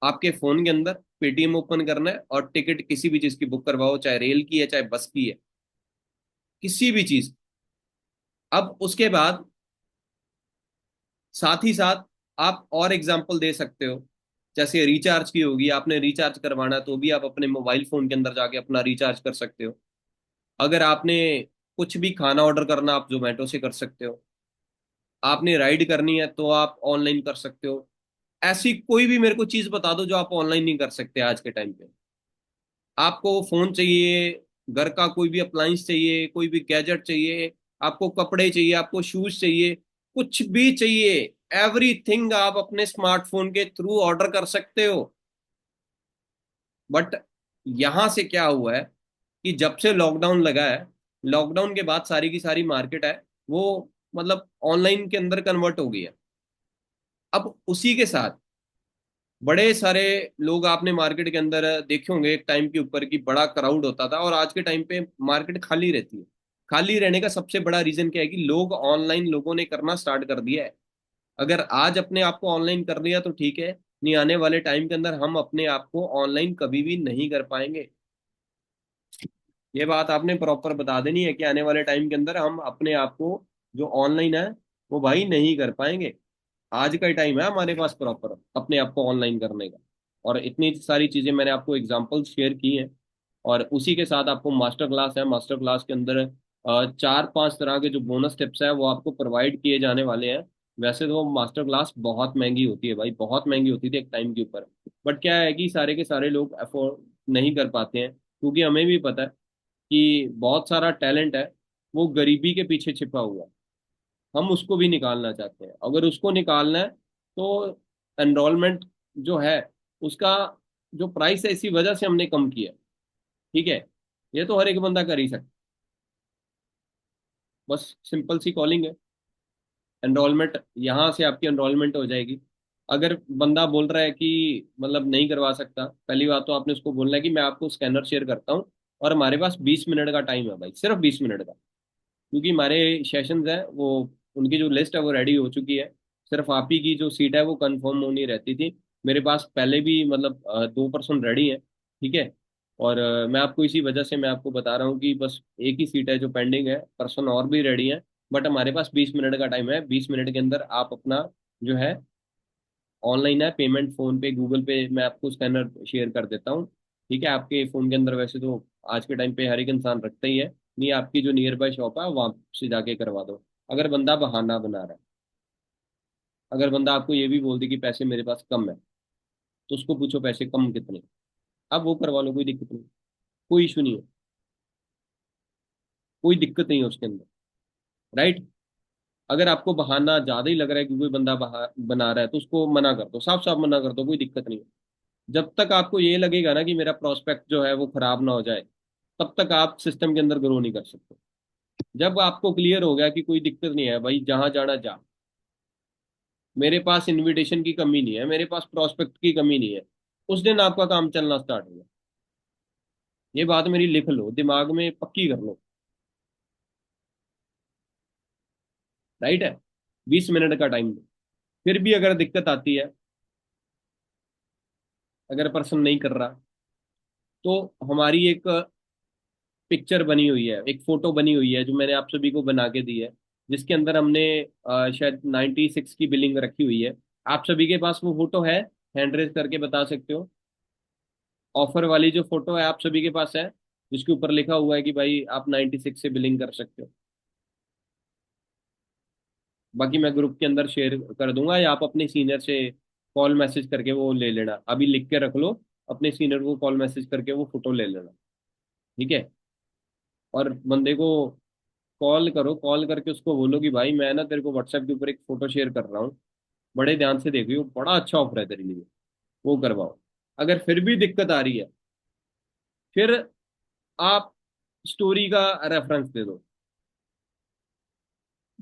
Speaker 1: आपके फोन के अंदर पेटीएम ओपन करना है और टिकट किसी भी चीज की बुक करवाओ, चाहे रेल की है चाहे बस की है, किसी भी चीज। अब उसके बाद साथ ही साथ आप और एग्जांपल दे सकते हो, जैसे रिचार्ज की होगी, आपने रिचार्ज करवाना है तो भी आप अपने मोबाइल फोन के अंदर जाके अपना रिचार्ज कर सकते हो। अगर आपने कुछ भी खाना ऑर्डर करना, आप जोमेटो से कर सकते हो। आपने राइड करनी है तो आप ऑनलाइन कर सकते हो। ऐसी कोई भी मेरे को चीज बता दो जो आप ऑनलाइन नहीं कर सकते आज के टाइम पे। आपको फोन चाहिए, घर का कोई भी अप्लायंस चाहिए, कोई भी गैजेट चाहिए, आपको कपड़े चाहिए, आपको शूज चाहिए, कुछ भी चाहिए, एवरीथिंग आप अपने स्मार्टफोन के थ्रू ऑर्डर कर सकते हो। बट यहां से क्या हुआ है कि जब से लॉकडाउन लगा है, लॉकडाउन के बाद सारी की सारी मार्केट है वो मतलब ऑनलाइन के अंदर कन्वर्ट हो गई है। अब उसी के साथ बड़े सारे लोग आपने मार्केट के अंदर देखे होंगे, एक टाइम के ऊपर की बड़ा क्राउड होता था और आज के टाइम पे मार्केट खाली रहती है। खाली रहने का सबसे बड़ा रीजन क्या है कि लोग ऑनलाइन लोगों ने करना स्टार्ट कर दिया है। अगर आज अपने आप को ऑनलाइन कर लिया तो ठीक है, नहीं आने वाले टाइम के अंदर हम अपने आप को ऑनलाइन कभी भी नहीं कर पाएंगे। ये बात आपने प्रॉपर बता देनी है कि आने वाले टाइम के अंदर हम अपने आप को जो ऑनलाइन है वो भाई नहीं कर पाएंगे। आज का टाइम है हमारे पास प्रॉपर अपने आप को ऑनलाइन करने का। और इतनी सारी चीजें मैंने आपको एग्जांपल शेयर की हैं। और उसी के साथ आपको मास्टर क्लास है, मास्टर क्लास के अंदर 4-5 तरह के जो बोनस टिप्स है वो आपको प्रोवाइड किए जाने वाले हैं। वैसे तो मास्टर क्लास बहुत महंगी होती है भाई, बहुत महंगी होती थी एक टाइम के ऊपर। बट क्या है कि सारे के सारे लोग अफोर्ड नहीं कर पाते हैं, क्योंकि हमें भी पता है कि बहुत सारा टैलेंट है वो गरीबी के पीछे छिपा हुआ है। हम उसको भी निकालना चाहते हैं, अगर उसको निकालना है तो एनरोलमेंट जो है उसका जो प्राइस है इसी वजह से हमने कम किया। ठीक है, ये तो हर एक बंदा कर ही सकता। बस सिंपल सी कॉलिंग है, एनरोलमेंट यहाँ से आपकी एनरोलमेंट हो जाएगी। अगर बंदा बोल रहा है कि मतलब नहीं करवा सकता, पहली बात तो आपने उसको बोलना है कि मैं आपको स्कैनर शेयर करता हूँ और हमारे पास 20 मिनट का टाइम है भाई, सिर्फ 20 मिनट का। क्योंकि हमारे सेशंस है वो, उनकी जो लिस्ट है वो रेडी हो चुकी है। सिर्फ आप ही की जो सीट है वो कंफर्म होनी रहती थी। मेरे पास पहले भी मतलब 2 पर्सन रेडी है। ठीक है। और मैं आपको इसी वजह से मैं आपको बता रहा हूँ कि बस एक ही सीट है जो पेंडिंग है, पर्सन और भी रेडी है। बट हमारे पास 20 मिनट का टाइम है, 20 मिनट के अंदर आप अपना जो है ऑनलाइन है पेमेंट, फोन पे गूगल पे मैं आपको स्कैनर शेयर कर देता हूँ। ठीक है, आपके फ़ोन के अंदर वैसे तो आज के टाइम पे हर एक इंसान रखता ही है। नहीं, आपकी जो नियर बाय शॉप है वहाँ से जाके करवा दो। अगर बंदा बहाना बना रहा है, अगर बंदा आपको ये भी बोल दे कि पैसे मेरे पास कम है, तो उसको पूछो पैसे कम कितने, अब वो करवा लो, कोई दिक्कत नहीं, कोई इशू नहीं है, कोई दिक्कत नहीं है उसके अंदर। राइट। अगर आपको बहाना ज्यादा ही लग रहा है कि कोई बंदा बना रहा है तो उसको मना कर दो, साफ साफ मना कर दो, कोई दिक्कत नहीं है। जब तक आपको ये लगेगा ना कि मेरा प्रोस्पेक्ट जो है वो खराब ना हो जाए, तब तक आप सिस्टम के अंदर ग्रो नहीं कर सकते। जब आपको क्लियर हो गया कि कोई दिक्कत नहीं है भाई, जहां जाना जा, मेरे पास इनविटेशन की कमी नहीं है, मेरे पास प्रोस्पेक्ट की कमी नहीं है, उस दिन आपका काम चलना स्टार्ट होगा। ये बात मेरी लिख लो, दिमाग में पक्की कर लो। राइट है। 20 मिनट का टाइम दो। फिर भी अगर दिक्कत आती है, अगर पर्सन नहीं कर रहा, तो हमारी एक पिक्चर बनी हुई है, एक फोटो बनी हुई है जो मैंने आप सभी को बना के दी है, जिसके अंदर हमने शायद 96 की बिलिंग रखी हुई है। आप सभी के पास वो फोटो है? हैंड रेज करके बता सकते हो। ऑफर वाली जो फोटो है आप सभी के पास है, जिसके ऊपर लिखा हुआ है कि भाई आप 96 से बिलिंग कर सकते हो। बाकी मैं ग्रुप के अंदर शेयर कर दूंगा, या आप अपने सीनियर से कॉल मैसेज करके वो ले लेना, अभी लिख के रख लो, अपने सीनियर को कॉल मैसेज करके वो फोटो ले लेना। ठीक है। और बंदे को कॉल करो, कॉल करके उसको बोलो कि भाई मैं ना तेरे को व्हाट्सएप के ऊपर एक फोटो शेयर कर रहा हूँ, बड़े ध्यान से देखियो, बड़ा अच्छा ऑफर है तेरे लिए, वो करवाओ। अगर फिर भी दिक्कत आ रही है, फिर आप स्टोरी का रेफरेंस दे दो,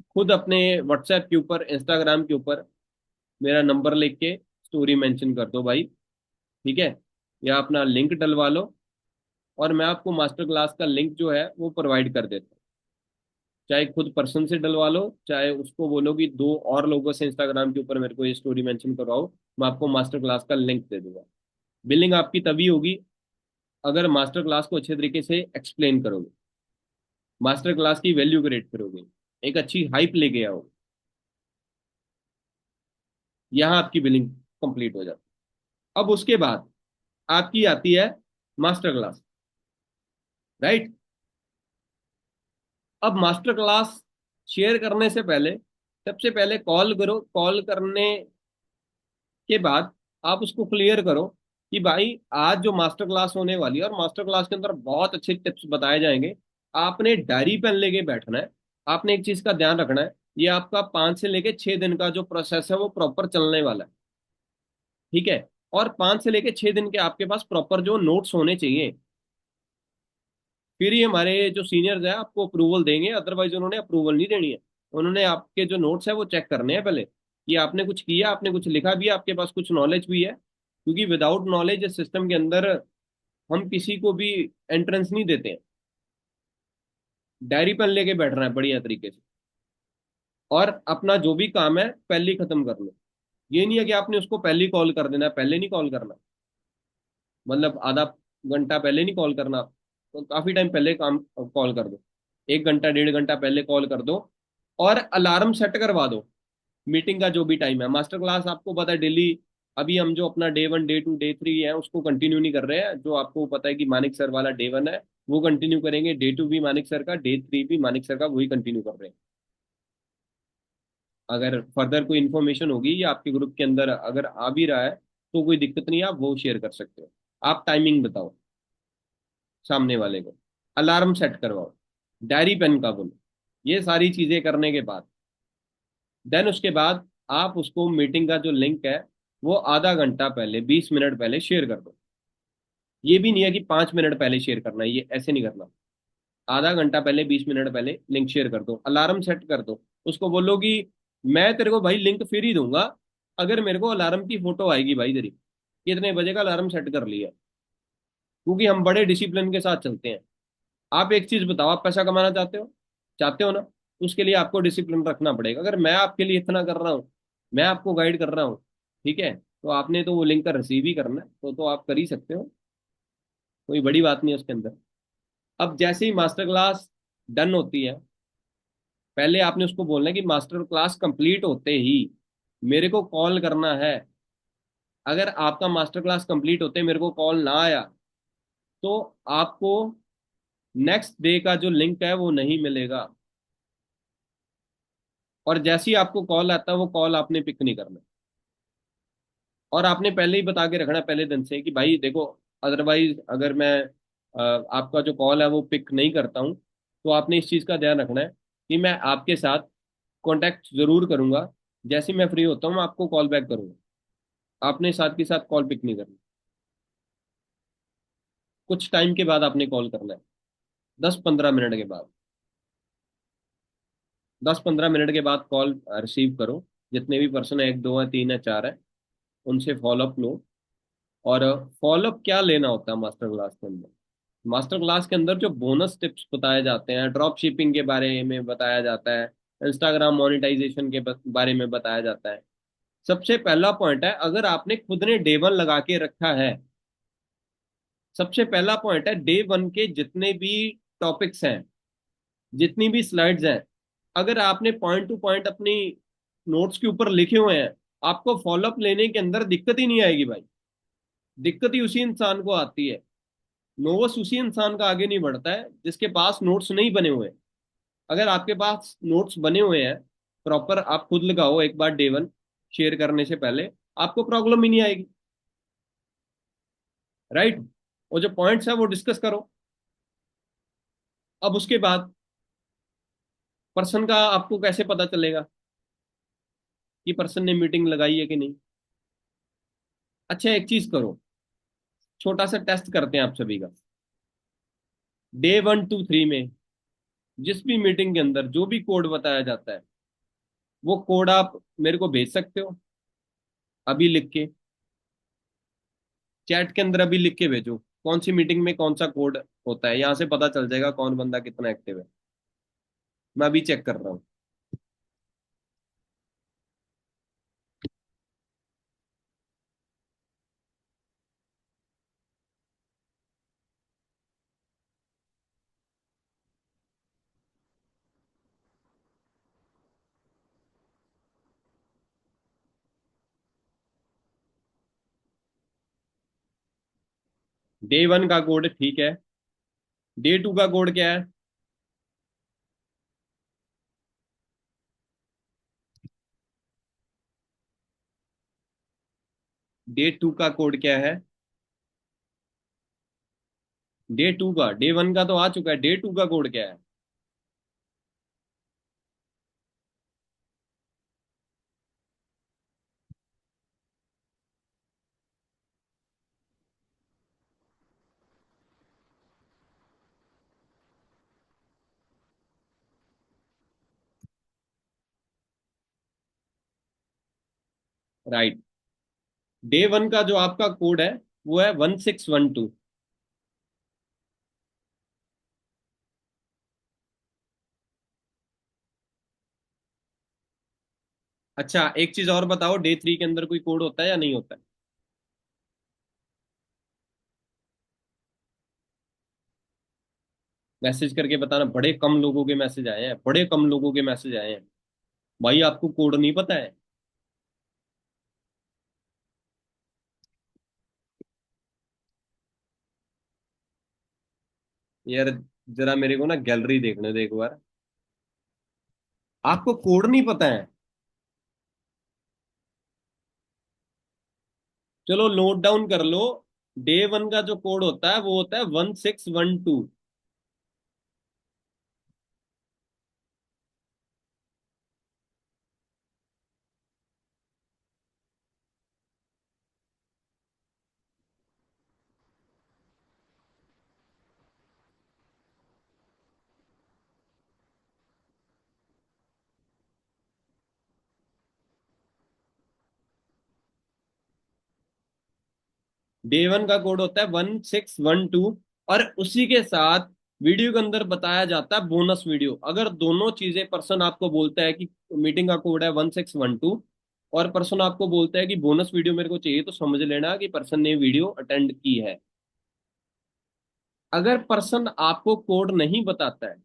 Speaker 1: खुद अपने व्हाट्सएप के ऊपर, इंस्टाग्राम के ऊपर मेरा नंबर लिख के स्टोरी मेंशन कर दो भाई। ठीक है। या अपना लिंक डलवा लो, और मैं आपको मास्टर क्लास का लिंक जो है वो प्रोवाइड कर देता हूँ। चाहे खुद पर्सन से डलवा लो, चाहे उसको बोलो कि दो और लोगों से इंस्टाग्राम के ऊपर मेरे को ये स्टोरी मेंशन करवाओ, मैं आपको मास्टर क्लास का लिंक दे दूंगा। बिलिंग आपकी तभी होगी अगर मास्टर क्लास को अच्छे तरीके से एक्सप्लेन करोगे, मास्टर क्लास की वैल्यू क्रिएट करोगे, एक अच्छी हाइप लेके आओ, यहाँ आपकी बिलिंग कंप्लीट हो जाती है। अब उसके बाद आपकी आती है मास्टर क्लास, राइट। अब मास्टर क्लास शेयर करने से पहले, सबसे पहले कॉल करो, कॉल करने के बाद आप उसको क्लियर करो कि भाई आज जो मास्टर क्लास होने वाली है, और मास्टर क्लास के अंदर बहुत अच्छे टिप्स बताए जाएंगे, आपने डायरी पेन लेके बैठना है। आपने एक चीज का ध्यान रखना है, ये आपका 5 से लेके 6 दिन का जो प्रोसेस है वो प्रॉपर चलने वाला है, ठीक है। और 5 से लेके 6 दिन के आपके पास प्रॉपर जो नोट्स होने चाहिए, फिर ही हमारे जो सीनियर्स हैं आपको अप्रूवल देंगे, अदरवाइज उन्होंने अप्रूवल नहीं देनी है। उन्होंने आपके जो नोट्स है वो चेक करने हैं पहले कि आपने कुछ किया, आपने कुछ लिखा भी है, आपके पास कुछ नॉलेज भी है, क्योंकि विदाउट नॉलेज इस सिस्टम के अंदर हम किसी को भी एंट्रेंस नहीं देते हैं। डायरी पेन लेके बैठना है बढ़िया तरीके से, और अपना जो भी काम है पहले ही खत्म कर लो। ये नहीं है कि आपने उसको पहले ही कॉल कर देना है, पहले नहीं कॉल करना, मतलब आधा घंटा पहले नहीं कॉल करना, तो काफी टाइम पहले काम कॉल कर दो, 1 घंटा 1.5 घंटा पहले कॉल कर दो। और अलार्म सेट करवा दो मीटिंग का जो भी टाइम है। मास्टर क्लास आपको पता है डेली, अभी हम जो अपना डे 1 डे 2 डे 3 है उसको कंटिन्यू नहीं कर रहे हैं, जो आपको पता है कि मानिक सर वाला डे 1 है वो कंटिन्यू करेंगे, डे 2 भी मानिक सर का, डे 3 भी मानिक सर का, वही कंटिन्यू कर रहे हैं। अगर फर्दर कोई इन्फॉर्मेशन होगी या आपके ग्रुप के अंदर अगर आ भी रहा है तो कोई दिक्कत नहीं है, आप वो शेयर कर सकते हो। आप टाइमिंग बताओ सामने वाले को, अलार्म सेट करवाओ, डायरी पेन का बोलो, ये सारी चीजें करने के बाद देन उसके बाद आप उसको मीटिंग का जो लिंक है वो आधा घंटा पहले, 20 मिनट पहले शेयर कर दो। ये भी नहीं है कि 5 मिनट पहले शेयर करना है, ये ऐसे नहीं करना। आधा घंटा पहले, 20 मिनट पहले लिंक शेयर कर दो, अलार्म सेट कर दो। उसको बोलो कि मैं तेरे को भाई लिंक फिर ही दूंगा अगर मेरे को अलार्म की फोटो आएगी भाई तेरी, कितने बजे का अलार्म सेट कर लिया, क्योंकि हम बड़े डिसिप्लिन के साथ चलते हैं। आप एक चीज बताओ, आप पैसा कमाना चाहते हो ना, तो उसके लिए आपको डिसिप्लिन रखना पड़ेगा। अगर मैं आपके लिए इतना कर रहा हूँ, मैं आपको गाइड कर रहा हूँ, ठीक है, तो आपने तो वो लिंक का रिसीव ही करना है, तो आप कर ही सकते हो, कोई बड़ी बात नहीं है उसके अंदर। अब जैसे ही मास्टर क्लास डन होती है, पहले आपने उसको बोलना है कि मास्टर क्लास कंप्लीट होते ही मेरे को कॉल करना है। अगर आपका मास्टर क्लास कंप्लीट होते मेरे को कॉल ना आया तो आपको नेक्स्ट डे का जो लिंक है वो नहीं मिलेगा। और जैसे ही आपको कॉल आता है वो कॉल आपने पिक नहीं करना, और आपने पहले ही बता के रखना पहले दिन से कि भाई देखो, अदरवाइज अगर मैं आपका जो कॉल है वो पिक नहीं करता हूँ, तो आपने इस चीज़ का ध्यान रखना है कि मैं आपके साथ कांटेक्ट जरूर करूंगा, जैसे ही मैं फ्री होता हूँ मैं आपको कॉल बैक करूंगा। आपने साथ के साथ कॉल पिक नहीं करना, कुछ टाइम के बाद आपने कॉल करना है, 10-15 मिनट के बाद। 10-15 मिनट के बाद कॉल रिसीव करो, जितने भी पर्सन है, 1 2 है 3 है 4 है, उनसे फॉलोअप लो। और फॉलोअप क्या लेना होता है मास्टर क्लास के अंदर, मास्टर क्लास के अंदर जो बोनस टिप्स बताए जाते हैं, ड्रॉप शिपिंग के बारे में बताया जाता है, इंस्टाग्राम मोनेटाइजेशन के बारे में बताया जाता है। सबसे पहला पॉइंट है, अगर आपने खुद ने डे 1 लगा के रखा है, सबसे पहला पॉइंट है डे 1 के जितने भी टॉपिक्स हैं, जितनी भी स्लाइड्स हैं, अगर आपने पॉइंट टू पॉइंट अपनी नोट्स के ऊपर लिखे हुए हैं, आपको फॉलोअप लेने के अंदर दिक्कत ही नहीं आएगी भाई। दिक्कत ही उसी इंसान को आती है, नोट्स उसी इंसान का आगे नहीं बढ़ता है जिसके पास नोट्स नहीं बने हुए। अगर आपके पास नोट्स बने हुए हैं प्रॉपर, आप खुद लगाओ एक बार डे 1 शेयर करने से पहले, आपको प्रॉब्लम ही नहीं आएगी, राइट। और जो पॉइंट्स है वो डिस्कस करो। अब उसके बाद पर्सन का आपको कैसे पता चलेगा कि पर्सन ने मीटिंग लगाई है कि नहीं। अच्छा एक चीज करो, छोटा सा टेस्ट करते हैं आप सभी का। डे 1 2 3 में जिस भी मीटिंग के अंदर जो भी कोड बताया जाता है, वो कोड आप मेरे को भेज सकते हो अभी लिख के। चैट के अंदर अभी लिख के भेजो कौन सी मीटिंग में कौन सा कोड होता है, यहाँ से पता चल जाएगा कौन बंदा कितना एक्टिव है। मैं अभी चेक कर रहा हूँ। डे 1 का कोड ठीक है। डे 2 का कोड क्या है? डे 2 का कोड क्या है? डे 2 का, डे 1 का तो आ चुका है, डे 2 का कोड क्या है? राइट। डे 1 का जो आपका कोड है वो है 1612। अच्छा एक चीज और बताओ, डे 3 के अंदर कोई कोड होता है या नहीं होता है? मैसेज करके बताना, बड़े कम लोगों के मैसेज आए हैं, बड़े कम लोगों के मैसेज आए हैं। भाई आपको कोड नहीं पता है? यार जरा मेरे को ना गैलरी देखने दे एक बार। आपको कोड नहीं पता है? चलो नोट डाउन कर लो। डे 1 का जो कोड होता है वो होता है 1612। डे 1 का कोड होता है 1612। और उसी के साथ वीडियो के अंदर बताया जाता है बोनस वीडियो। अगर दोनों चीजें, पर्सन आपको बोलता है कि मीटिंग का कोड है 1612 और पर्सन आपको बोलता है कि बोनस वीडियो मेरे को चाहिए, तो समझ लेना कि पर्सन ने वीडियो अटेंड की है। अगर पर्सन आपको कोड नहीं बताता है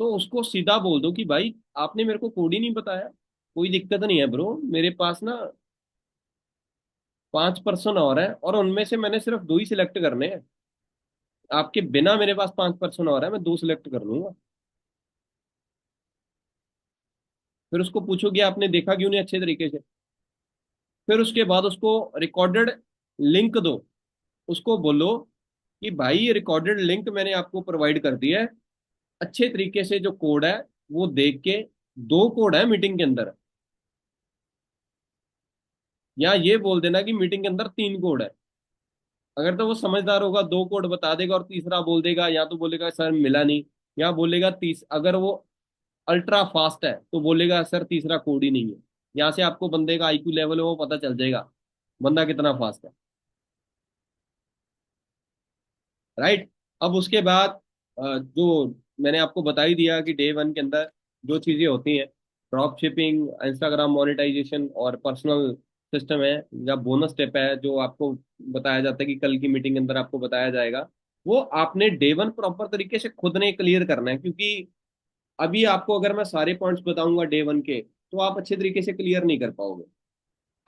Speaker 1: तो उसको सीधा बोल दो कि भाई आपने मेरे को कोड ही नहीं बताया। कोई दिक्कत नहीं है ब्रो, मेरे पास ना 5 पर्सन और हैं और उनमें से मैंने सिर्फ दो ही सिलेक्ट करने हैं। आपके बिना मेरे पास 5 पर्सन और है, मैं दो सिलेक्ट कर लूंगा। फिर उसको पूछोगे आपने देखा क्यों नहीं अच्छे तरीके से। फिर उसके बाद उसको रिकॉर्डेड लिंक दो। उसको बोलो कि भाई ये रिकॉर्डेड लिंक मैंने आपको प्रोवाइड कर दिया है, अच्छे तरीके से जो कोड है वो देख के। दो कोड है मीटिंग के अंदर, या ये बोल देना कि मीटिंग के अंदर 3 कोड है। अगर तो वो समझदार होगा 2 कोड बता देगा और तीसरा बोल देगा, या तो बोलेगा सर मिला नहीं, या बोलेगा तीस, अगर वो अल्ट्रा फास्ट है तो बोलेगा सर तीसरा कोड ही नहीं है। यहाँ से आपको बंदे का आईक्यू लेवल है वो पता चल जाएगा, बंदा कितना फास्ट है। राइट। अब उसके बाद जो मैंने आपको बता ही दिया कि डे 1 के अंदर जो चीजें होती हैं, ड्रॉप शिपिंग, इंस्टाग्राम मोनेटाइजेशन और पर्सनल सिस्टम है, या बोनस स्टेप है जो आपको बताया जाता है कि कल की मीटिंग के अंदर आपको बताया जाएगा। वो आपने डे 1 प्रॉपर तरीके से खुद ने क्लियर करना है, क्योंकि अभी आपको अगर मैं सारे पॉइंट्स बताऊंगा डे 1 के तो आप अच्छे तरीके से क्लियर नहीं कर पाओगे।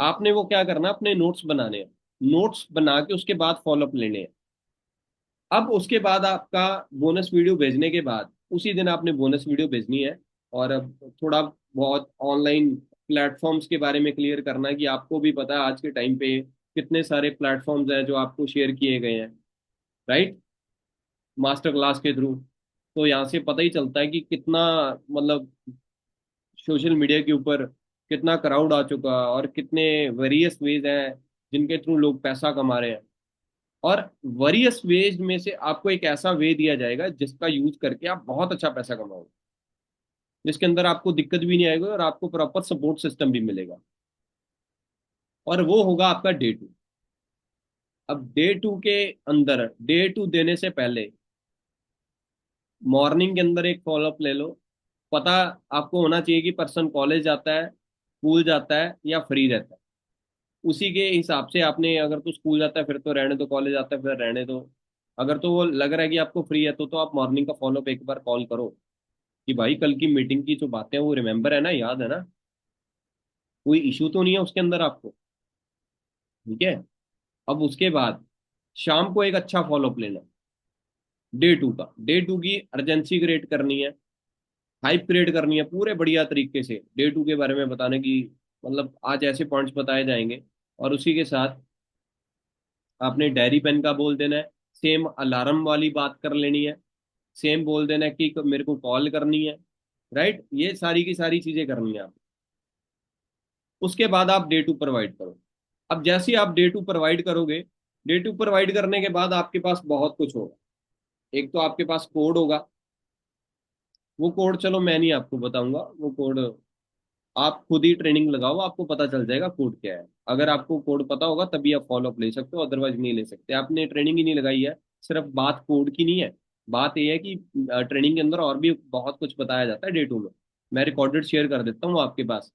Speaker 1: आपने वो क्या करना है, अपने नोट्स बनाने हैं। नोट्स बना के उसके बाद फॉलोअप लेने हैं। अब उसके बाद आपका बोनस वीडियो भेजने के बाद उसी दिन आपने बोनस वीडियो भेजनी है। और अब थोड़ा बहुत ऑनलाइन प्लेटफॉर्म्स के बारे में क्लियर करना है कि आपको भी पता है आज के टाइम पे कितने सारे प्लेटफॉर्म्स हैं जो आपको शेयर किए गए हैं। राइट। मास्टर क्लास के थ्रू। तो यहाँ से पता ही चलता है कि कितना, मतलब सोशल मीडिया के ऊपर कितना क्राउड आ चुका है और कितने वेरियस वेज हैं जिनके थ्रू लोग पैसा कमा रहे हैं। और वेरियस वेज में से आपको एक ऐसा वे दिया जाएगा जिसका यूज करके आप बहुत अच्छा पैसा कमाओगे, जिसके अंदर आपको दिक्कत भी नहीं आएगी और आपको प्रॉपर सपोर्ट सिस्टम भी मिलेगा। और वो होगा आपका डे 2। अब डे 2 के अंदर, डे 2 देने से पहले मॉर्निंग के अंदर एक फॉलोअप ले लो। पता आपको होना चाहिए कि पर्सन कॉलेज जाता है, स्कूल जाता है या फ्री रहता है। उसी के हिसाब से आपने, अगर तो स्कूल जाता है फिर तो रहने दो, कॉलेज जाता है फिर रहने दो। अगर तो वो लग रहा है कि आपको फ्री है तो आप मॉर्निंग का फॉलोअप एक बार कॉल करो कि भाई कल की मीटिंग की जो बातें हैं वो रिमेम्बर है ना, याद है ना, कोई इशू तो नहीं है उसके अंदर आपको। ठीक है। अब उसके बाद शाम को एक अच्छा फॉलोअप लेना, डे 2 का। डे 2 की अर्जेंसी क्रिएट करनी है, हाइप क्रिएट करनी है पूरे बढ़िया तरीके से, डे 2 के बारे में बताने की, मतलब आज ऐसे पॉइंट्स बताए जाएंगे। और उसी के साथ आपने डायरी पेन का बोल देना है, सेम अलार्म वाली बात कर लेनी है, सेम बोल देना है कि मेरे को कॉल करनी है। राइट, ये सारी की सारी चीजें करनी है आप। उसके बाद आप डे 2 प्रोवाइड करो। अब जैसे ही आप डे 2 प्रोवाइड करोगे, डे 2 प्रोवाइड करने के बाद आपके पास बहुत कुछ होगा। एक तो आपके पास कोड होगा। वो कोड चलो मैं नहीं आपको बताऊंगा, वो कोड आप खुद ही ट्रेनिंग लगाओ, आपको पता चल जाएगा कोड क्या है। अगर आपको कोड पता होगा तभी आप फॉलो अप ले सकते हो, अदरवाइज नहीं ले सकते। आपने ट्रेनिंग ही नहीं लगाई है। सिर्फ बात कोड की नहीं है, बात यह है कि ट्रेनिंग के अंदर और भी बहुत कुछ बताया जाता है डे 2 में। मैं रिकॉर्डेड शेयर कर देता हूँ आपके पास,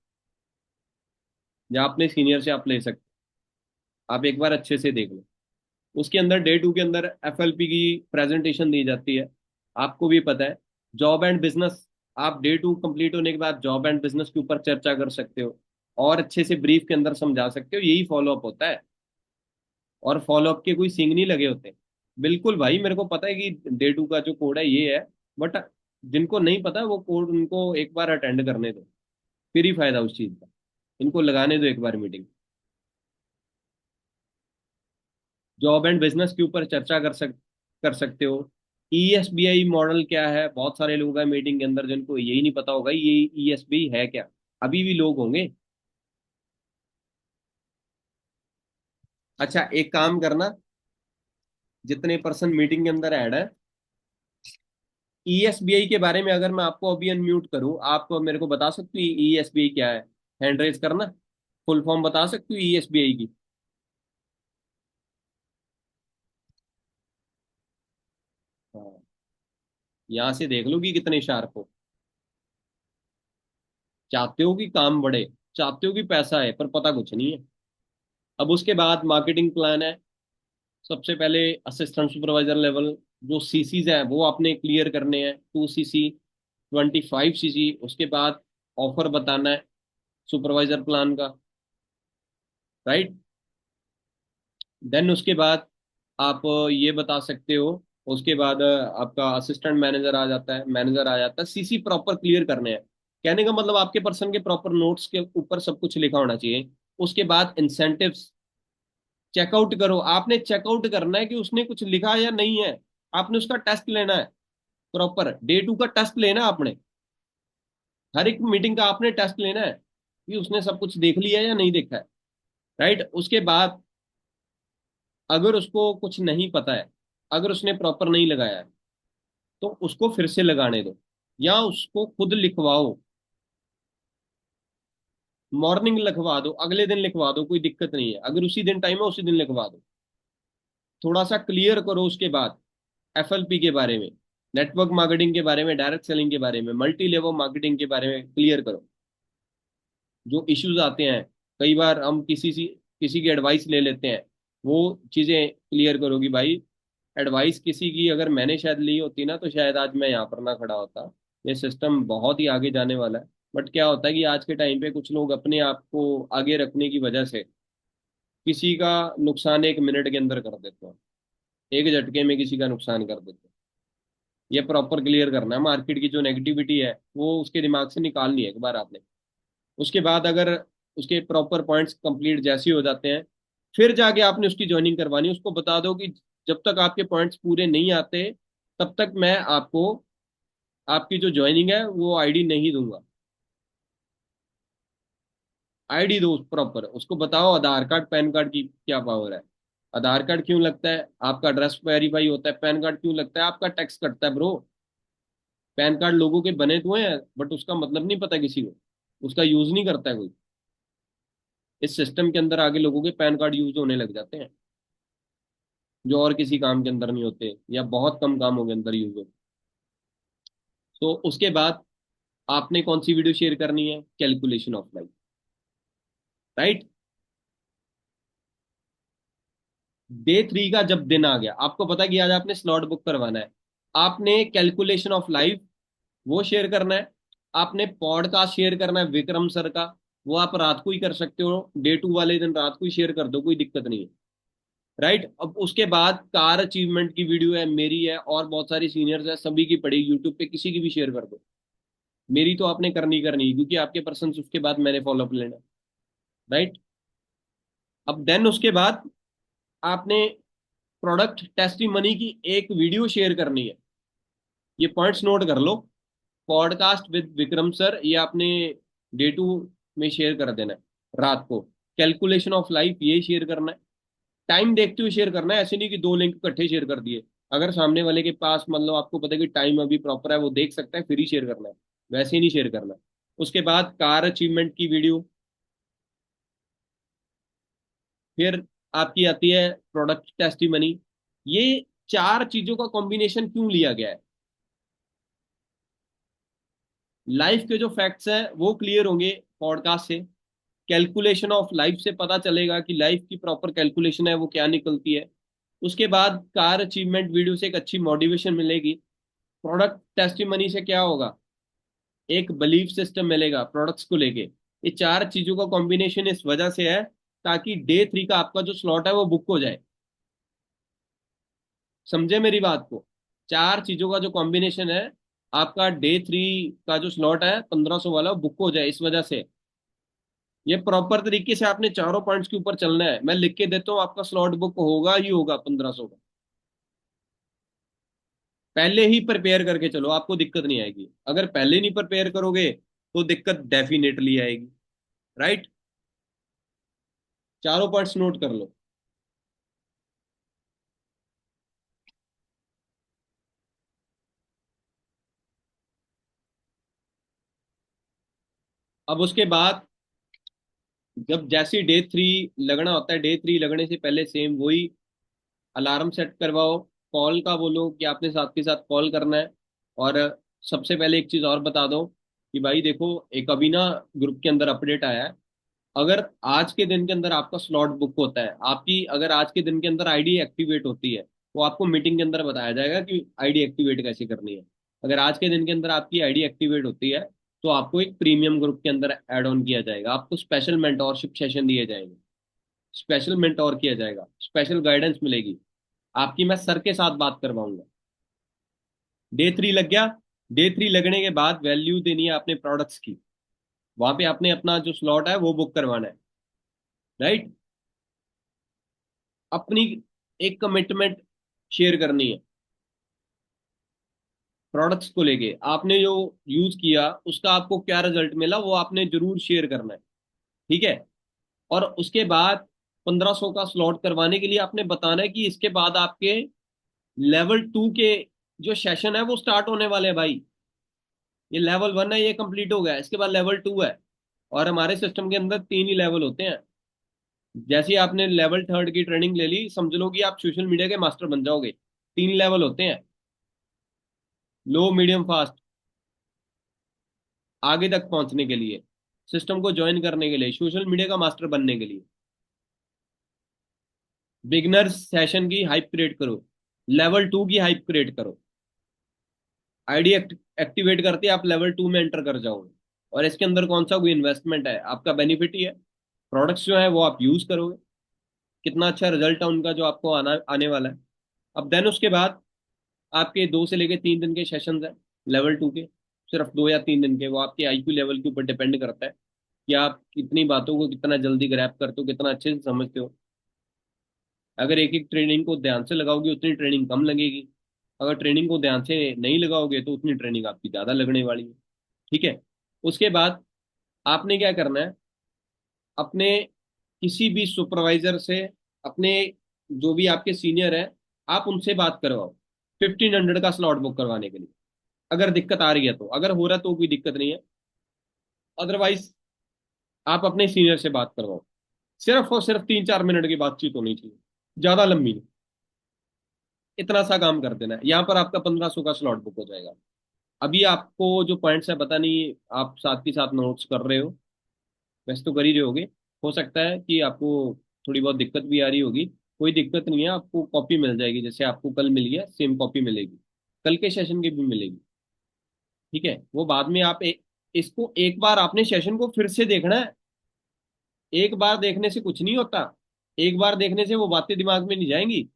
Speaker 1: या अपने सीनियर से आप ले सकते हो। आप एक बार अच्छे से देख लो। उसके अंदर डे 2 के अंदर एफएलपी की प्रेजेंटेशन दी जाती है। आपको भी पता है, जॉब एंड बिजनेस। आप डे 2 कंप्लीट होने के बाद जॉब एंड बिजनेस के ऊपर चर्चा कर सकते हो और अच्छे से ब्रीफ के अंदर समझा सकते हो। यही फॉलोअप होता है। और फॉलोअप के कोई सींग नहीं लगे होते। बिल्कुल भाई, मेरे को पता है कि डे 2 का जो कोड है ये है, बट जिनको नहीं पता वो कोड, उनको एक बार अटेंड करने दो, फिर ही फायदा उस चीज का। इनको लगाने दो एक बार मीटिंग। जॉब एंड बिजनेस के ऊपर चर्चा कर सकते हो। ईएसबीआई मॉडल क्या है, बहुत सारे लोग हैं मीटिंग के अंदर जिनको यही नहीं पता होगा ये ईएसबीआई है क्या। अभी भी लोग होंगे। अच्छा, एक काम करना, जितने पर्सन मीटिंग के अंदर ऐड है, ईएसबीआई के बारे में अगर मैं आपको अभी अनम्यूट करूं, आप मेरे को बता सकते हो ईएसबीआई क्या है? हैंड रेज करना। फुल फॉर्म बता सकते हो ईएसबीआई की? हाँ, यहाँ से देख लो कि कितने शार्प हो। चाहते हो कि काम बढ़े, चाहते हो कि पैसा है, पर पता कुछ नहीं है। अब उसके बाद मार्केटिंग प्लान है। सबसे पहले असिस्टेंट सुपरवाइजर लेवल जो सीसीज है वो आपने क्लियर करने हैं, 2 सीसी, 25 सीसी। उसके बाद ऑफर बताना है सुपरवाइजर प्लान का। राइट। देन उसके बाद आप ये बता सकते हो। उसके बाद आपका असिस्टेंट मैनेजर आ जाता है, मैनेजर आ जाता है। सीसी प्रॉपर क्लियर करने हैं। कहने का मतलब आपके पर्सन के प्रॉपर नोट्स के ऊपर सब कुछ लिखा होना चाहिए। उसके बाद इंसेंटिव्स चेकआउट करो। आपने चेकआउट करना है कि उसने कुछ लिखा या नहीं है। आपने उसका टेस्ट लेना है, प्रॉपर डे 2 का टेस्ट लेना है आपने। हर एक मीटिंग का आपने टेस्ट लेना है कि उसने सब कुछ देख लिया है या नहीं देखा है। राइट। उसके बाद अगर उसको कुछ नहीं पता है, अगर उसने प्रॉपर नहीं लगाया है, तो उसको फिर से लगाने दो या उसको खुद लिखवाओ। मॉर्निंग लिखवा दो, अगले दिन लिखवा दो, कोई दिक्कत नहीं है। अगर उसी दिन टाइम है उसी दिन लिखवा दो। थोड़ा सा क्लियर करो उसके बाद एफएलपी के बारे में, नेटवर्क मार्केटिंग के बारे में, डायरेक्ट सेलिंग के बारे में, मल्टी लेवल मार्केटिंग के बारे में क्लियर करो। जो इश्यूज आते हैं, कई बार हम किसी की एडवाइस ले लेते हैं, वो चीजें क्लियर करो कि भाई एडवाइस किसी की अगर मैंने शायद ली होती ना तो शायद आज मैं यहाँ पर ना खड़ा होता। ये सिस्टम बहुत ही आगे जाने वाला है। बट क्या होता है कि आज के टाइम पे कुछ लोग अपने आप को आगे रखने की वजह से किसी का नुकसान 1 मिनट के अंदर कर देते हैं, एक झटके में किसी का नुकसान कर देते हैं। ये प्रॉपर क्लियर करना है। मार्केट की जो नेगेटिविटी है वो उसके दिमाग से निकालनी है एक बार आपने। उसके बाद अगर उसके प्रॉपर पॉइंट्स कंप्लीट जैसे ही हो जाते हैं, फिर जाके आपने उसकी ज्वाइनिंग करवानी है। उसको बता दो कि जब तक आपके पॉइंट्स पूरे नहीं आते तब तक मैं आपको आपकी जो ज्वाइनिंग है वो आईडी नहीं दूंगा। आईडी दो प्रॉपर, उसको बताओ आधार कार्ड पैन कार्ड की क्या पावर है। आधार कार्ड क्यों लगता है? आपका एड्रेस वेरीफाई होता है। पैन कार्ड क्यों लगता है? आपका टैक्स कटता है ब्रो। पैन कार्ड लोगों के बने तो हैं, बट उसका मतलब नहीं पता किसी को, उसका यूज नहीं करता है कोई। इस सिस्टम के अंदर आगे लोगों के पैन कार्ड यूज होने लग जाते हैं। जो और किसी काम के अंदर नहीं होते या बहुत कम कामों के अंदर यूज होते। तो उसके बाद आपने कौन सी वीडियो शेयर करनी है? Calculation of life, right. Day 3 का जब दिन आ गया, आपको पता है कि आज आपने स्लॉट बुक करवाना है, आपने कैलकुलेशन ऑफ लाइफ वो शेयर करना है। आपने पॉडकास्ट शेयर करना है विक्रम सर का, वो आप रात को ही कर सकते हो, डे 2 वाले दिन रात को ही शेयर कर दो, कोई दिक्कत नहीं है, राइट। अब उसके बाद कार अचीवमेंट की वीडियो है, मेरी है, और बहुत सारी सीनियर्स है, सभी की पड़ी यूट्यूब पे, किसी की भी शेयर कर दो। मेरी तो आपने करनी करनी है, क्योंकि आपके पर्सन उसके बाद मैंने फॉलोअप लेना, राइट। अब देन उसके बाद आपने प्रोडक्ट टेस्टिमनी की एक वीडियो शेयर करनी है। ये पॉइंट्स नोट कर लो। पॉडकास्ट विद विक्रम सर ये आपने डे 2 में शेयर कर देना है रात को। कैलकुलेशन ऑफ लाइफ ये शेयर करना है। टाइम देखते हुए शेयर करना है, ऐसे नहीं कि दो लिंक इकट्ठे शेयर कर दिए। अगर सामने वाले के पास मतलब आपको पता है कि टाइम अभी प्रॉपर है, वो देख सकता है, फिर ही शेयर करना है, वैसे ही नहीं शेयर करना है। उसके बाद कार अचीवमेंट की वीडियो। फिर आपकी आती है प्रोडक्ट टेस्टिमनी। ये चार चीजों का कॉम्बिनेशन क्यों लिया गया है? लाइफ के जो फैक्ट्स हैं वो क्लियर होंगे पॉडकास्ट से। कैलकुलेशन ऑफ लाइफ से पता चलेगा कि लाइफ की प्रॉपर कैलकुलेशन है वो क्या निकलती है। उसके बाद कार अचीवमेंट वीडियो से एक अच्छी मोटिवेशन मिलेगी। प्रोडक्ट टेस्टिमनी से क्या होगा? एक बिलीफ सिस्टम मिलेगा प्रोडक्ट्स को लेके। ये चार चीजों का कॉम्बिनेशन इस वजह से है ताकि डे 3 का आपका जो स्लॉट है वो बुक हो जाए। समझे मेरी बात को? चार चीजों का जो कॉम्बिनेशन है, आपका डे 3 का जो स्लॉट है 1500 वाला, वो बुक हो जाए इस वजह से। ये प्रॉपर तरीके से आपने चारों पॉइंट्स के ऊपर चलना है, मैं लिख के देता हूँ, आपका स्लॉट बुक होगा ही होगा 1500 का। पहले ही प्रिपेयर करके चलो, आपको दिक्कत नहीं आएगी। अगर पहले नहीं प्रिपेयर करोगे तो दिक्कत डेफिनेटली आएगी, राइट। चारों पॉइंट्स नोट कर लो। अब उसके बाद जब जैसे डे 3 लगना होता है, डे 3 लगने से पहले सेम वही अलार्म सेट करवाओ। कॉल का बोलो कि आपने साथ के साथ कॉल करना है। और सबसे पहले एक चीज और बता दो कि भाई देखो, एक अभी ना ग्रुप के अंदर अपडेट आया है। अगर आज के दिन के अंदर आपका स्लॉट बुक होता है, आपकी अगर आज के दिन के अंदर आईडी एक्टिवेट होती है, तो आपको मीटिंग के अंदर बताया जाएगा कि आईडी एक्टिवेट कैसे करनी है। अगर आज के दिन के अंदर आपकी आईडी एक्टिवेट होती है, तो आपको एक प्रीमियम ग्रुप के अंदर ऐड ऑन किया जाएगा, आपको स्पेशल मेंटोरशिप सेशन दिए जाएंगे, स्पेशल मेंटोर किया जाएगा, स्पेशल गाइडेंस मिलेगी आपकी, मैं सर के साथ बात करवाऊंगा। डे 3 लग गया। डे 3 लगने के बाद वैल्यू देनी है आपने प्रोडक्ट्स की। वहां पे आपने अपना जो स्लॉट है वो बुक करवाना है, राइट। अपनी एक कमिटमेंट शेयर करनी है प्रोडक्ट्स को लेके। आपने जो यूज किया उसका आपको क्या रिजल्ट मिला वो आपने जरूर शेयर करना है, ठीक है। और उसके बाद 1500 का स्लॉट करवाने के लिए आपने बताना है कि इसके बाद आपके लेवल 2 के जो सेशन है वो स्टार्ट होने वाले हैं भाई। ये लेवल 1 है, ये कंप्लीट हो गया, इसके बाद लेवल 2 है। और हमारे सिस्टम के अंदर 3 ही लेवल होते हैं। जैसे ही आपने लेवल 3 की ट्रेनिंग ले ली, समझ लो कि आप सोशल मीडिया के मास्टर बन जाओगे। 3 लेवल होते हैं, लो मीडियम फास्ट, आगे तक पहुंचने के लिए, सिस्टम को ज्वाइन करने के लिए, सोशल मीडिया का मास्टर बनने के लिए। बिगनर्स सेशन की हाइप क्रिएट करो, लेवल 2 की हाइप क्रिएट करो। आईडी एक्टिवेट करते आप लेवल 2 में एंटर कर जाओगे। और इसके अंदर कौन सा कोई इन्वेस्टमेंट है, आपका बेनिफिट ही है। प्रोडक्ट्स जो है वो आप यूज करोगे, कितना अच्छा रिजल्ट है उनका जो आपको आना आने वाला है। अब देन उसके बाद आपके 2 से लेके 3 दिन के सेशंस हैं लेवल 2 के। सिर्फ 2 या 3 दिन के, वो आपके आईक्यू लेवल के ऊपर डिपेंड करता है कि आप कितनी बातों को कितना जल्दी ग्रैब करते हो, कितना अच्छे से समझते हो। अगर एक एक ट्रेनिंग को ध्यान से लगाओगे उतनी ट्रेनिंग कम लगेगी। अगर ट्रेनिंग को ध्यान से नहीं लगाओगे तो उतनी ट्रेनिंग आपकी ज़्यादा लगने वाली है, ठीक है। उसके बाद आपने क्या करना है, अपने किसी भी सुपरवाइजर से, अपने जो भी आपके सीनियर है, आप उनसे बात करवाओ 1500 का स्लॉट बुक करवाने के लिए। अगर दिक्कत आ रही है तो, अगर हो रहा है तो कोई दिक्कत नहीं है, अदरवाइज आप अपने सीनियर से बात करवाओ। सिर्फ और सिर्फ 3-4 मिनट की बातचीत होनी चाहिए, ज्यादा लंबी नहीं। इतना सा काम कर देना है, यहाँ पर आपका 1500 का स्लॉट बुक हो जाएगा। अभी आपको जो पॉइंट्स है पता नहीं, आप साथ के साथ नोट्स कर रहे हो, वैसे तो कर ही रहे होगे। हो सकता है कि आपको थोड़ी बहुत दिक्कत भी आ रही होगी। कोई दिक्कत नहीं है, आपको कॉपी मिल जाएगी, जैसे आपको कल मिली है सेम कॉपी मिलेगी, कल के सेशन की भी मिलेगी। ठीक है, वो बाद में आप इसको एक बार आपने सेशन को फिर से देखना है। एक बार देखने से कुछ नहीं होता, एक बार देखने से वो बातें दिमाग में नहीं जाएंगी।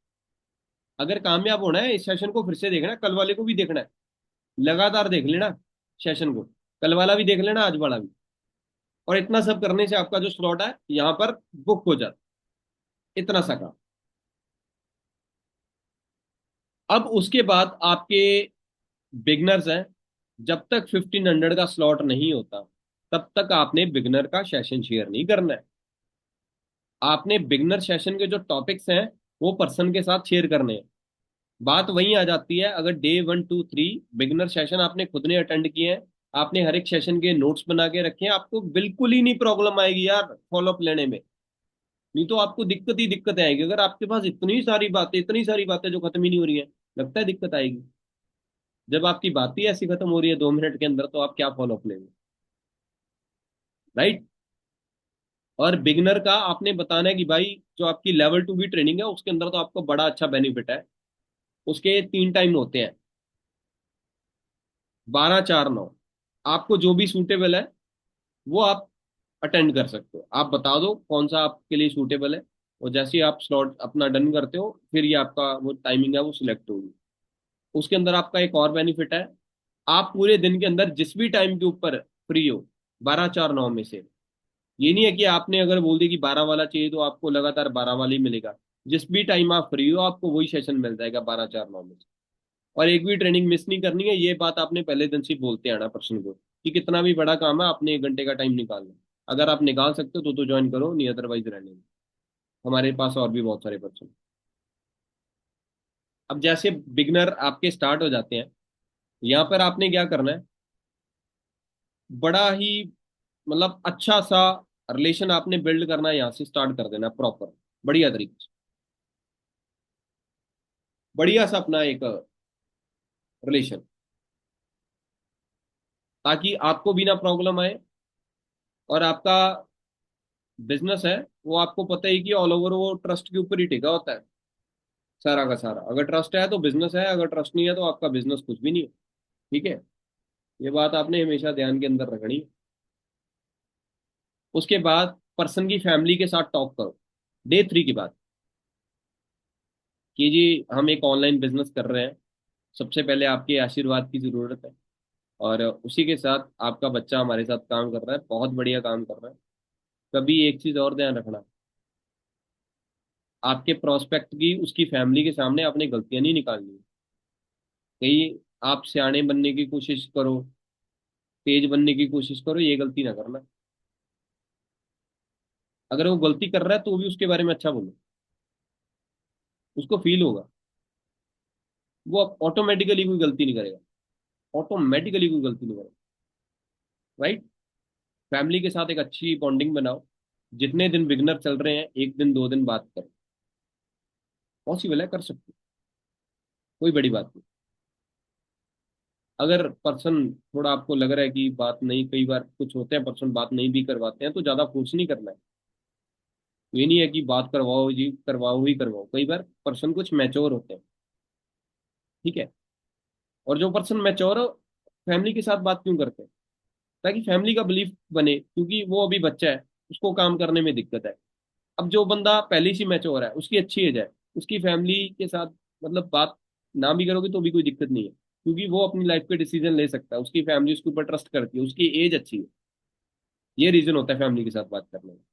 Speaker 1: अगर कामयाब होना है इस सेशन को फिर से देखना है, कल वाले को भी देखना है, लगातार देख लेना सेशन को, कल वाला भी देख लेना, आज वाला भी। और इतना सब करने से आपका जो स्लॉट है यहाँ पर बुक हो जाता, इतना सा काम। अब उसके बाद आपके बिगनर्स हैं, जब तक 1500 का स्लॉट नहीं होता तब तक आपने बिगनर का सेशन शेयर नहीं करना है। आपने बिगनर सेशन के जो टॉपिक्स हैं वो पर्सन के साथ शेयर करने हैं। बात वहीं आ जाती है, अगर डे 1 2 3 बिगनर सेशन आपने खुद ने अटेंड किए हैं, आपने हर एक सेशन के नोट्स बना के रखे हैं, आपको बिल्कुल ही नहीं प्रॉब्लम आएगी यार फॉलोअप लेने में। नहीं तो आपको दिक्कत ही दिक्कत आएगी, अगर आपके पास इतनी सारी बातें जो खत्म ही नहीं हो रही है, लगता है दिक्कत आएगी। जब आपकी बात ही ऐसी खत्म हो रही है 2 मिनट के अंदर, तो आप क्या फॉलोअप लेंगे? राइट। और बिगनर का आपने बताना है कि भाई जो आपकी लेवल 2 की ट्रेनिंग है उसके अंदर तो आपको बड़ा अच्छा बेनिफिट है। उसके 3 टाइम होते हैं, 12 4 9। आपको जो भी सूटेबल है वो आप अटेंड कर सकते हो, आप बता दो कौन सा आपके लिए सूटेबल है। और जैसे ही आप स्लॉट अपना डन करते हो, फिर ये आपका वो टाइमिंग है वो सिलेक्ट होगी। उसके अंदर आपका एक और बेनिफिट है, आप पूरे दिन के अंदर जिस भी टाइम के ऊपर फ्री हो, 12 4 9 में से, ये नहीं है कि आपने अगर बोल दिया कि 12 वाला चाहिए तो आपको लगातार 12 वाला ही मिलेगा। जिस भी टाइम आप फ्री हो आपको वही सेशन मिल जाएगा 12 4 9 में से। और एक भी ट्रेनिंग मिस नहीं करनी है, ये बात आपने पहले दिन से ही बोलते आना पर्सन को, कि कितना भी बड़ा काम है आपने 1 घंटे का टाइम निकालना है। अगर आप निकाल सकते हो तो ज्वाइन करो, नहीं अदरवाइज रहने दो। हमारे पास और भी बहुत सारे पर्सन। अब जैसे बिगनर आपके स्टार्ट हो जाते हैं, यहाँ पर आपने क्या करना है, बड़ा ही मतलब अच्छा सा रिलेशन आपने बिल्ड करना है, यहाँ से स्टार्ट कर देना प्रॉपर, बढ़िया तरीके से, बढ़िया सा अपना एक रिलेशन, ताकि आपको भी ना प्रॉब्लम आए। और आपका बिजनेस है वो आपको पता ही कि ऑल ओवर वो ट्रस्ट के ऊपर ही टिका होता है, सारा का सारा। अगर ट्रस्ट है तो बिजनेस है, अगर ट्रस्ट नहीं है तो आपका बिजनेस कुछ भी नहीं है। ठीक है, ये बात आपने हमेशा ध्यान के अंदर रखनी है। उसके बाद पर्सन की फैमिली के साथ टॉक करो, डे 3 की बात, कि जी हम एक ऑनलाइन बिजनेस कर रहे हैं, सबसे पहले आपके आशीर्वाद की जरूरत है। और उसी के साथ आपका बच्चा हमारे साथ काम कर रहा है, बहुत बढ़िया काम कर रहा है। कभी एक चीज और ध्यान रखना, आपके प्रोस्पेक्ट की उसकी फैमिली के सामने आपने गलतियां नहीं निकालनी। कहीं आप सियाने बनने की कोशिश करो, तेज बनने की कोशिश करो, ये गलती ना करना। अगर वो गलती कर रहा है तो भी उसके बारे में अच्छा बोलो, उसको फील होगा, वो ऑटोमेटिकली कोई गलती नहीं करेगा, ऑटोमेटिकली कोई गलती नहीं करेगा। राइट। फैमिली के साथ एक अच्छी बॉन्डिंग बनाओ। जितने दिन बिगनर चल रहे हैं, 1 दिन 2 दिन बात करो, पॉसिबल है, कर सकते हो, कोई बड़ी बात नहीं। अगर पर्सन थोड़ा आपको लग रहा है कि बात नहीं, कई बार कुछ होते हैं पर्सन बात नहीं भी करवाते हैं, तो ज्यादा फोर्स नहीं करना है। ये नहीं है कि बात करवाओ जी, करवाओ ही करवाओ, कई बार पर्सन कुछ मैच्योर होते हैं। ठीक है। और जो पर्सन मैच्योर हो, फैमिली के साथ बात क्यों करते हैं? ताकि फैमिली का बिलीफ बने, क्योंकि वो अभी बच्चा है, उसको काम करने में दिक्कत है। अब जो बंदा पहले से मैच्योर है, उसकी अच्छी एज है, उसकी फैमिली के साथ मतलब बात ना भी करोगे तो भी कोई दिक्कत नहीं है, क्योंकि वो अपनी लाइफ के डिसीजन ले सकता है, उसकी फैमिली उसके ऊपर ट्रस्ट करती है, उसकी एज अच्छी है। ये रीजन होता है फैमिली के साथ बात करने का।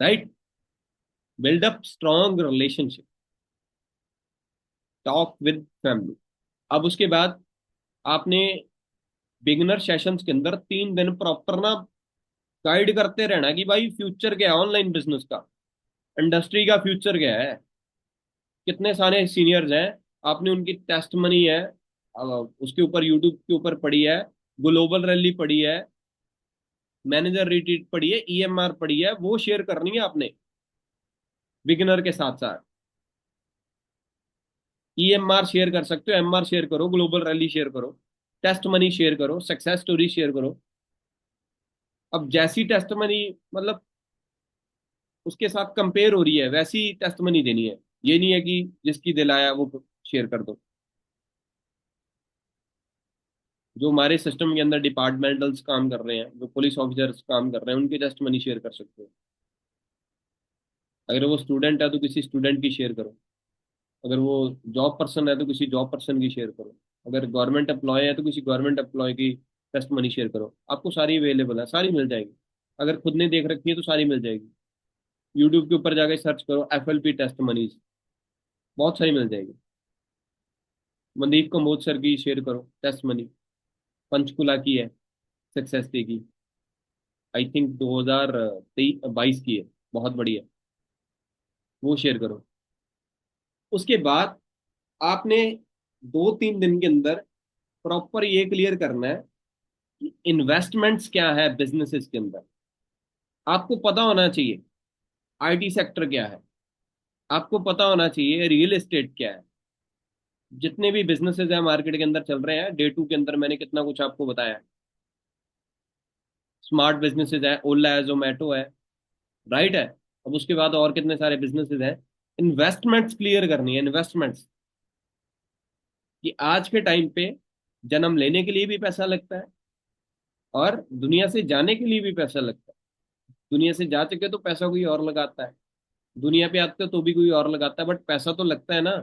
Speaker 1: Right. Build up strong relationship, talk with family. अब उसके बाद आपने बिगिनर सेशंस के अंदर 3 दिन प्रॉपर ना गाइड करते रहना कि भाई फ्यूचर क्या है ऑनलाइन बिजनेस का, इंडस्ट्री का फ्यूचर क्या है। कितने सारे सीनियर्स हैं, आपने उनकी टेस्ट मनी है, उसके ऊपर यूट्यूब के ऊपर पड़ी है, ग्लोबल रैली पड़ी है, मैनेजर रिट्रीट पड़ी है, ईएमआर पड़ी है, वो शेयर करनी है आपने बिगिनर के साथ साथ। EMR शेयर कर सकते हो, MR शेयर करो, ग्लोबल रैली शेयर करो, टेस्ट मनी शेयर करो, सक्सेस स्टोरी शेयर करो। अब जैसी टेस्ट मनी, मतलब उसके साथ कंपेयर हो रही है, वैसी टेस्ट मनी देनी है। ये नहीं है कि जिसकी दिलाया वो शेयर कर दो। जो हमारे सिस्टम के अंदर डिपार्टमेंटल्स काम कर रहे हैं, जो पुलिस ऑफिसर्स काम कर रहे हैं, उनकी टेस्ट मनी शेयर कर सकते हो। अगर वो स्टूडेंट है तो किसी स्टूडेंट की शेयर करो। अगर वो जॉब पर्सन है तो किसी जॉब पर्सन की शेयर करो। अगर गवर्नमेंट एम्प्लॉय है तो किसी गवर्नमेंट एम्प्लॉय की टेस्ट मनी शेयर करो। आपको सारी अवेलेबल है, सारी मिल जाएगी। अगर खुद ने देख रखी है तो सारी मिल जाएगी। यूट्यूब के ऊपर जाके सर्च करो FLP टेस्ट मनीज, बहुत सारी मिल जाएगी। मनदीप कम्बोज सर की शेयर करो टेस्ट मनी, पंचकुला की है, सक्सेस डे की, आई थिंक 2022 की है, बहुत बढ़िया। वो शेयर करो। उसके बाद आपने 2-3 दिन के अंदर प्रॉपर ये क्लियर करना है कि इन्वेस्टमेंट्स क्या है बिजनेसेस के अंदर। आपको पता होना चाहिए IT सेक्टर क्या है। आपको पता होना चाहिए रियल एस्टेट क्या है। जितने भी बिजनेसेस हैं मार्केट के अंदर चल रहे हैं, डे 2 के अंदर मैंने कितना कुछ आपको बताया। स्मार्ट बिजनेसेस है, ओला है, जोमेटो है, राइट है। अब उसके बाद और कितने सारे बिजनेसेस हैं। इन्वेस्टमेंट्स क्लियर करनी है, इन्वेस्टमेंट्स, कि आज के टाइम पे जन्म लेने के लिए भी पैसा लगता है और दुनिया से जाने के लिए भी पैसा लगता है। दुनिया से जा चुके तो पैसा कोई और लगाता है, दुनिया पे आते हो तो भी कोई और लगाता है, बट पैसा तो लगता है ना।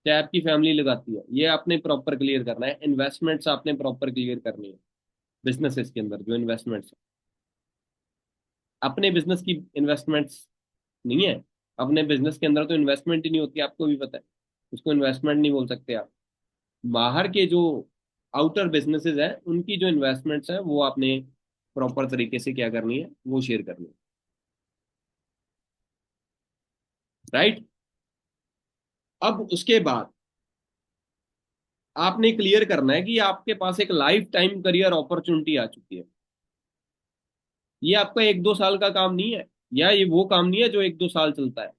Speaker 1: चाहे आपकी फैमिली लगाती है। ये आपने प्रॉपर क्लियर करना है, इन्वेस्टमेंट्स आपने प्रॉपर क्लियर करनी है। बिजनेसेस के अंदर जो इन्वेस्टमेंट्स, अपने बिजनेस की इन्वेस्टमेंट्स नहीं है। अपने बिजनेस के अंदर तो इन्वेस्टमेंट ही नहीं होती, आपको भी पता है। उसको इन्वेस्टमेंट नहीं बोल सकते आप। बाहर के जो आउटर बिजनेसेस हैं उनकी जो इन्वेस्टमेंट्स हैं वो आपने प्रॉपर तरीके से क्या करनी है, वो शेयर करनी है। राइट। अब उसके बाद आपने क्लियर करना है कि आपके पास एक लाइफ टाइम करियर अपॉर्चुनिटी आ चुकी है। ये आपका 1-2 साल का काम नहीं है, या ये वो काम नहीं है जो 1-2 साल चलता है।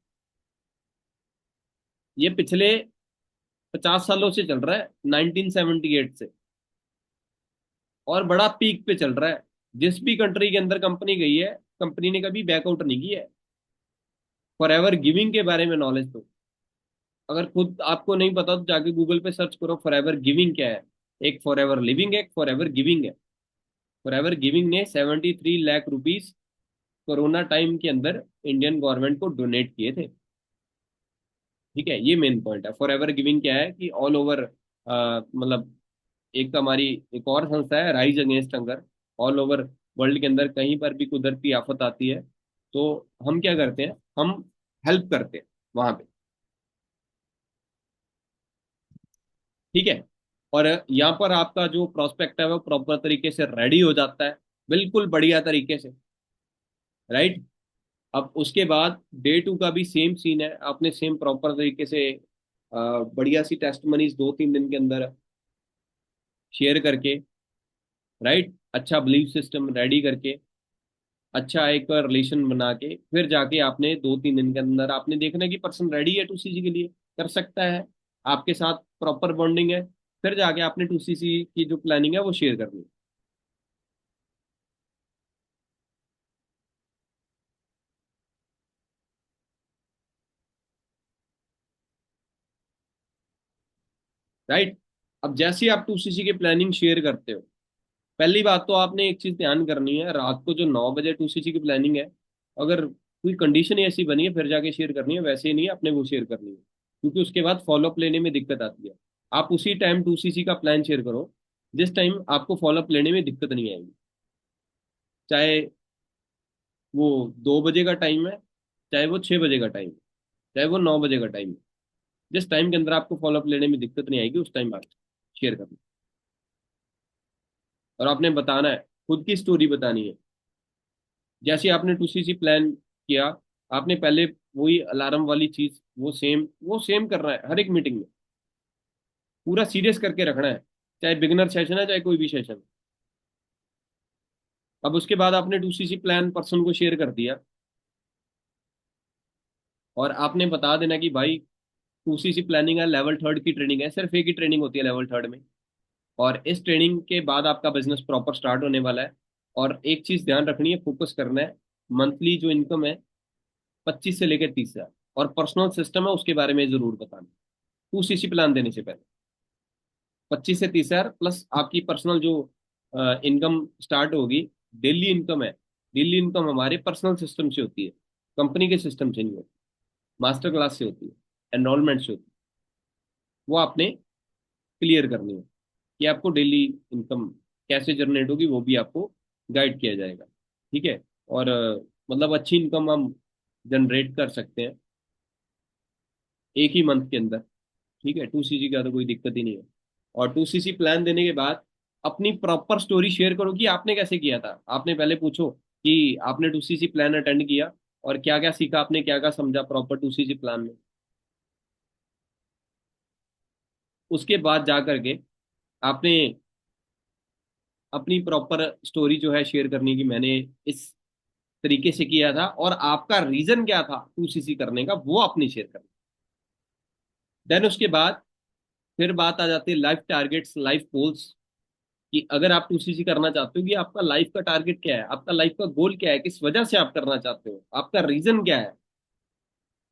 Speaker 1: ये पिछले 50 सालों से चल रहा है, 1978 से, और बड़ा पीक पे चल रहा है। जिस भी कंट्री के अंदर कंपनी गई है, कंपनी ने कभी बैकआउट नहीं किया है। फॉर एवर गिविंग के बारे में नॉलेज दो। अगर खुद आपको नहीं पता तो जाके गूगल पे सर्च करो फॉर एवर गिविंग क्या है। एक फॉर एवर लिविंग है, एक फॉर एवर गिविंग है। फॉर एवर गिविंग ने 73 लाख रुपीज कोरोना टाइम के अंदर इंडियन गवर्नमेंट को डोनेट किए थे। ठीक है, ये मेन पॉइंट है। फॉर एवर गिविंग क्या है कि ऑल ओवर, मतलब एक तो हमारी एक और संस्था है rise against hunger. All over world के अंदर कहीं पर भी कुदरती आफत आती है तो हम क्या करते हैं, हम हेल्प करते हैं वहां पे। ठीक है। और यहाँ पर आपका जो प्रोस्पेक्ट है वो प्रॉपर तरीके से रेडी हो जाता है, बिल्कुल बढ़िया तरीके से। राइट। अब उसके बाद डे 2 का भी सेम सीन है। आपने सेम प्रॉपर तरीके से बढ़िया सी टेस्ट मनीज 2-3 दिन के अंदर शेयर करके, राइट, अच्छा बिलीफ सिस्टम रेडी करके, अच्छा एक रिलेशन बना के, फिर जाके आपने 2-3 दिन के अंदर आपने देखना है कि पर्सन रेडी है 2CC के लिए, कर सकता है, आपके साथ प्रॉपर बॉन्डिंग है। फिर जाके आपने 2CC की जो प्लानिंग है वो शेयर करनी है। राइट। अब जैसे ही आप 2CC की प्लानिंग शेयर करते हो, पहली बात तो आपने एक चीज ध्यान करनी है, रात को जो 9 बजे 2CC की प्लानिंग है, अगर कोई कंडीशन ऐसी बनी है फिर जाके शेयर करनी है, वैसे ही नहीं आपने वो शेयर करनी है, क्योंकि उसके बाद फॉलोअप लेने में दिक्कत आती है। आप उसी टाइम 2CC का प्लान शेयर करो जिस टाइम आपको फॉलोअप लेने में दिक्कत नहीं आएगी। चाहे वो 2 बजे का टाइम है, चाहे वो 6 बजे का टाइम है, चाहे वो 9 बजे का टाइम है, जिस टाइम के अंदर आपको फॉलोअप लेने में दिक्कत नहीं आएगी उस टाइम आप शेयर करना। और आपने बताना है, खुद की स्टोरी बतानी है। जैसे आपने 2CC प्लान किया, आपने पहले वही अलार्म वाली चीज वो सेम करना है हर एक मीटिंग में। पूरा सीरियस करके रखना है, चाहे बिगिनर सेशन है चाहे कोई भी सेशन। अब उसके बाद आपने 2CC प्लान पर्सन को शेयर कर दिया और आपने बता देना कि भाई 2CC प्लानिंग है, लेवल थर्ड की ट्रेनिंग है, सिर्फ एक ही ट्रेनिंग होती है लेवल थर्ड में। और इस ट्रेनिंग के बाद आपका बिजनेस प्रॉपर स्टार्ट होने वाला है। और एक चीज ध्यान रखनी है, फोकस करना है, मंथली जो इनकम है 25 से लेकर 30 हजार, और पर्सनल सिस्टम है उसके बारे में जरूर बताना 2CC प्लान देने से पहले। 25 से 30 हजार प्लस आपकी पर्सनल जो इनकम स्टार्ट होगी, डेली इनकम है। डेली इनकम हमारे पर्सनल सिस्टम से होती है, कंपनी के सिस्टम से नहीं होती, मास्टर क्लास से होती है, एनरोलमेंट से होती है। वो आपने क्लियर करनी है कि आपको डेली इनकम कैसे जनरेट होगी, वो भी आपको गाइड किया जाएगा। ठीक है। और मतलब अच्छी इनकम हम जनरेट कर सकते हैं एक ही मंथ के अंदर। ठीक है, 2CC का तो कोई दिक्कत ही नहीं है। और 2CC प्लान देने के बाद अपनी प्रॉपर स्टोरी शेयर करो कि आपने कैसे किया था। आपने पहले पूछो कि आपने 2CC प्लान अटेंड किया और क्या क्या सीखा आपने, क्या क्या समझा प्रॉपर 2CC प्लान में। उसके बाद जा करके आपने अपनी प्रॉपर स्टोरी जो है शेयर करनी कि मैंने इस तरीके से किया था और आपका रीजन क्या था 2CC करने का, वो आपने शेयर करना। देन उसके बाद फिर बात आ जाती है लाइफ टारगेट्स, लाइफ गोल्स, कि अगर आप 2CC करना चाहते हो कि आपका लाइफ का टारगेट क्या है, आपका लाइफ का गोल क्या है, किस वजह से आप करना चाहते हो, आपका रीजन क्या है,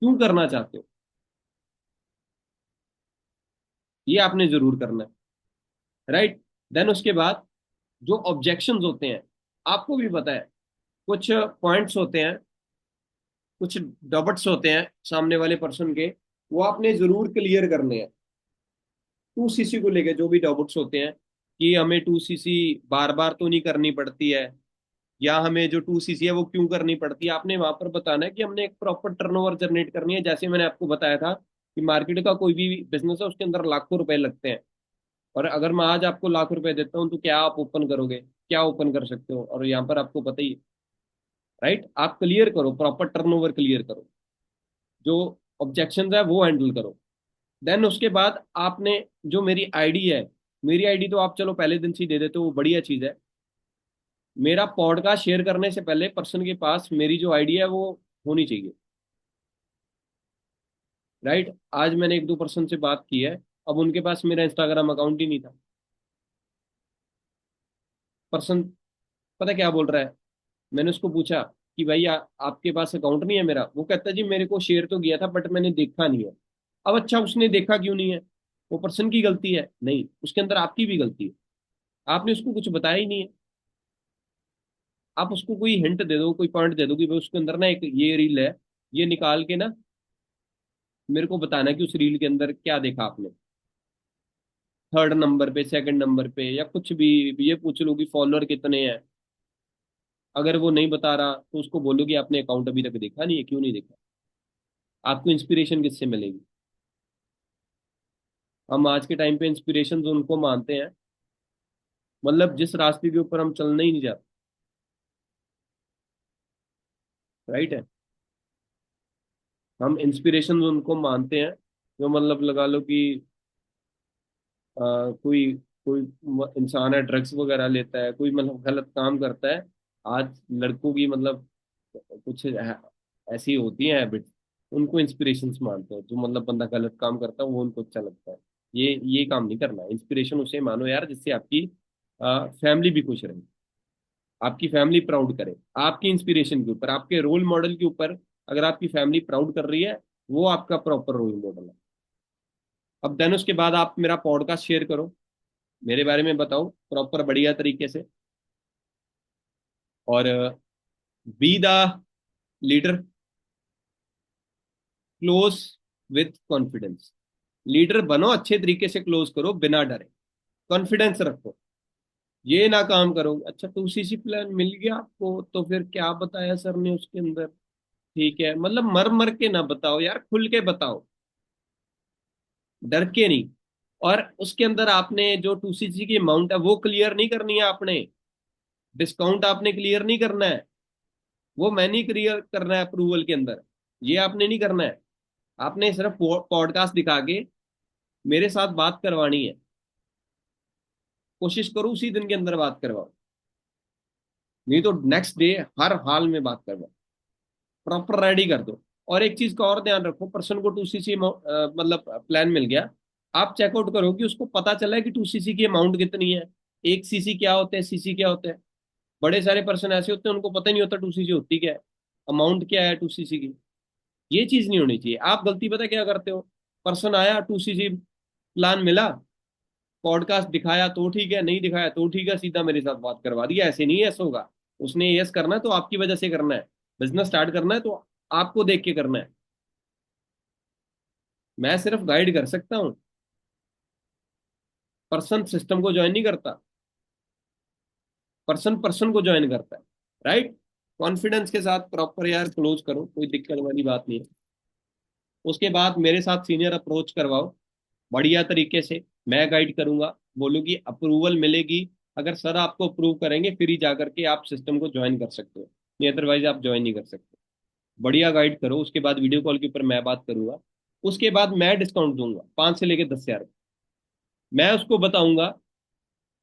Speaker 1: क्यों करना चाहते हो, ये आपने जरूर करना है। राइट। देन उसके बाद जो ऑब्जेक्शंस होते हैं, आपको भी पता है, कुछ पॉइंट्स होते हैं, कुछ डाउट्स होते हैं सामने वाले पर्सन के, वो आपने जरूर क्लियर करने हैं। 2CC को लेके जो भी डाउट्स होते हैं कि हमें 2CC बार बार तो नहीं करनी पड़ती है, या हमें जो 2CC है वो क्यों करनी पड़ती है, आपने वहां पर बताना है कि हमने एक प्रॉपर टर्नओवर जनरेट करनी है। जैसे मैंने आपको बताया था कि मार्केट का कोई भी बिजनेस है उसके अंदर लाखों रुपए लगते हैं, और अगर मैं आज आपको लाख रुपए देता हूँ तो क्या आप ओपन करोगे, क्या ओपन कर सकते हो, और यहाँ पर आपको पता ही है। राइट, आप क्लियर करो, प्रॉपर टर्नओवर क्लियर करो, जो ऑब्जेक्शन है वो हैंडल करो। देन उसके बाद आपने जो मेरी आईडी है, मेरी आईडी तो आप चलो पहले दिन से ही दे देते हो, वो बढ़िया चीज है। मेरा पॉडकास्ट शेयर करने से पहले पर्सन के पास मेरी जो आईडी है वो होनी चाहिए। राइट। आज मैंने एक दो पर्सन से बात की है, अब उनके पास मेरा इंस्टाग्राम अकाउंट ही नहीं था। पर्सन पता क्या बोल रहा है, मैंने उसको पूछा कि भाई आपके पास अकाउंट नहीं है मेरा, वो कहता है जी मेरे को शेयर तो किया था बट मैंने देखा नहीं है। अब अच्छा, उसने देखा क्यों नहीं है, वो पर्सन की गलती है? नहीं, उसके अंदर आपकी भी गलती है, आपने उसको कुछ बताया ही नहीं है। आप उसको कोई हिंट दे दो, कोई पॉइंट दे दो कि भाई उसके अंदर ना एक ये रील है, ये निकाल के ना मेरे को बताना कि उस रील के अंदर क्या देखा आपने, थर्ड नंबर पे, सेकंड नंबर पे, या कुछ भी। ये पूछ लो कि फॉलोअर कितने हैं। अगर वो नहीं बता रहा तो उसको बोलो कि आपने अकाउंट अभी तक देखा नहीं है, क्यों नहीं देखा। आपको इंस्पिरेशन किससे मिलेगी? हम आज के टाइम पे इंस्पिरेशन उनको मानते हैं, मतलब जिस रास्ते के ऊपर हम चलना ही नहीं चाहते। राइट है। हम इंस्पिरेशन उनको मानते हैं जो मतलब लगा लो कि कोई कोई इंसान है ड्रग्स वगैरह लेता है, कोई मतलब गलत काम करता है। आज लड़कों की मतलब कुछ ऐसी होती है हैबिट, उनको इंस्पिरेशंस मानते हैं। जो मतलब बंदा गलत काम करता है वो उनको अच्छा लगता है। ये काम नहीं करना। इंस्पिरेशन उसे मानो यार जिससे आपकी फैमिली भी खुश रहे, आपकी फैमिली प्राउड करे। आपकी इंस्पिरेशन के ऊपर, आपके रोल मॉडल के ऊपर अगर आपकी फैमिली प्राउड कर रही है, वो आपका प्रॉपर रोल मॉडल है। अब देन उसके बाद आप मेरा पॉडकास्ट शेयर करो, मेरे बारे में बताओ प्रॉपर बढ़िया तरीके से, और be the leader, close with confidence. Leader बनो, अच्छे तरीके से क्लोज करो बिना डरे, कॉन्फिडेंस रखो। ये ना काम करो अच्छा 2CC प्लान मिल गया आपको तो फिर क्या बताया सर ने उसके अंदर, ठीक है, मतलब मर मर के ना बताओ यार, खुल के बताओ, डर के नहीं। और उसके अंदर आपने जो 2CC की अमाउंट है वो क्लियर नहीं करनी है आपने, डिस्काउंट आपने क्लियर नहीं करना है, वो मैंने क्लियर करना है अप्रूवल के अंदर, ये आपने नहीं करना है। आपने सिर्फ पॉडकास्ट दिखा के मेरे साथ बात करवानी है। कोशिश करो उसी दिन के अंदर बात करवाओ, नहीं तो नेक्स्ट डे हर हाल में बात करवाओ, प्रॉपर रेडी कर दो। और एक चीज का और ध्यान रखो, पर्सन को 2 सीसी मतलब प्लान मिल गया, आप चेकआउट करो कि उसको पता चला है कि 2 सीसी की अमाउंट कितनी है, 1 सीसी क्या होते हैं, सीसी क्या होते हैं। बड़े सारे पर्सन ऐसे होते हैं उनको पता ही नहीं होता 2 सीसी होती क्या है, अमाउंट क्या है 2 सीसी की। ये चीज नहीं होनी चाहिए। आप गलती पता क्या करते हो, पर्सन आया 2 सीसी प्लान मिला, पॉडकास्ट दिखाया तो ठीक है, नहीं दिखाया तो ठीक है, सीधा मेरे साथ बात करवा दिया। ऐसे नहीं ऐसा होगा। उसने यस करना है तो आपकी वजह से करना है, बिजनेस स्टार्ट करना है तो आपको देख के करना है। मैं सिर्फ गाइड कर सकता हूँ, पर्सन सिस्टम को ज्वाइन नहीं करता, पर्सन पर्सन को ज्वाइन करता है। राइट। कॉन्फिडेंस के साथ प्रॉपर यार क्लोज करो, कोई दिक्कत वाली बात नहीं है। उसके बाद मेरे साथ सीनियर अप्रोच करवाओ, बढ़िया तरीके से मैं गाइड करूंगा। बोलो कि अप्रूवल मिलेगी, अगर सर आपको अप्रूव करेंगे फिर ही जा करके आप सिस्टम को ज्वाइन कर सकते हो, नहीं अदरवाइज आप ज्वाइन नहीं कर सकते। बढ़िया गाइड करो, उसके बाद वीडियो कॉल के ऊपर मैं बात करूंगा। उसके बाद मैं डिस्काउंट दूंगा 5 से लेके 10 हजार। मैं उसको बताऊंगा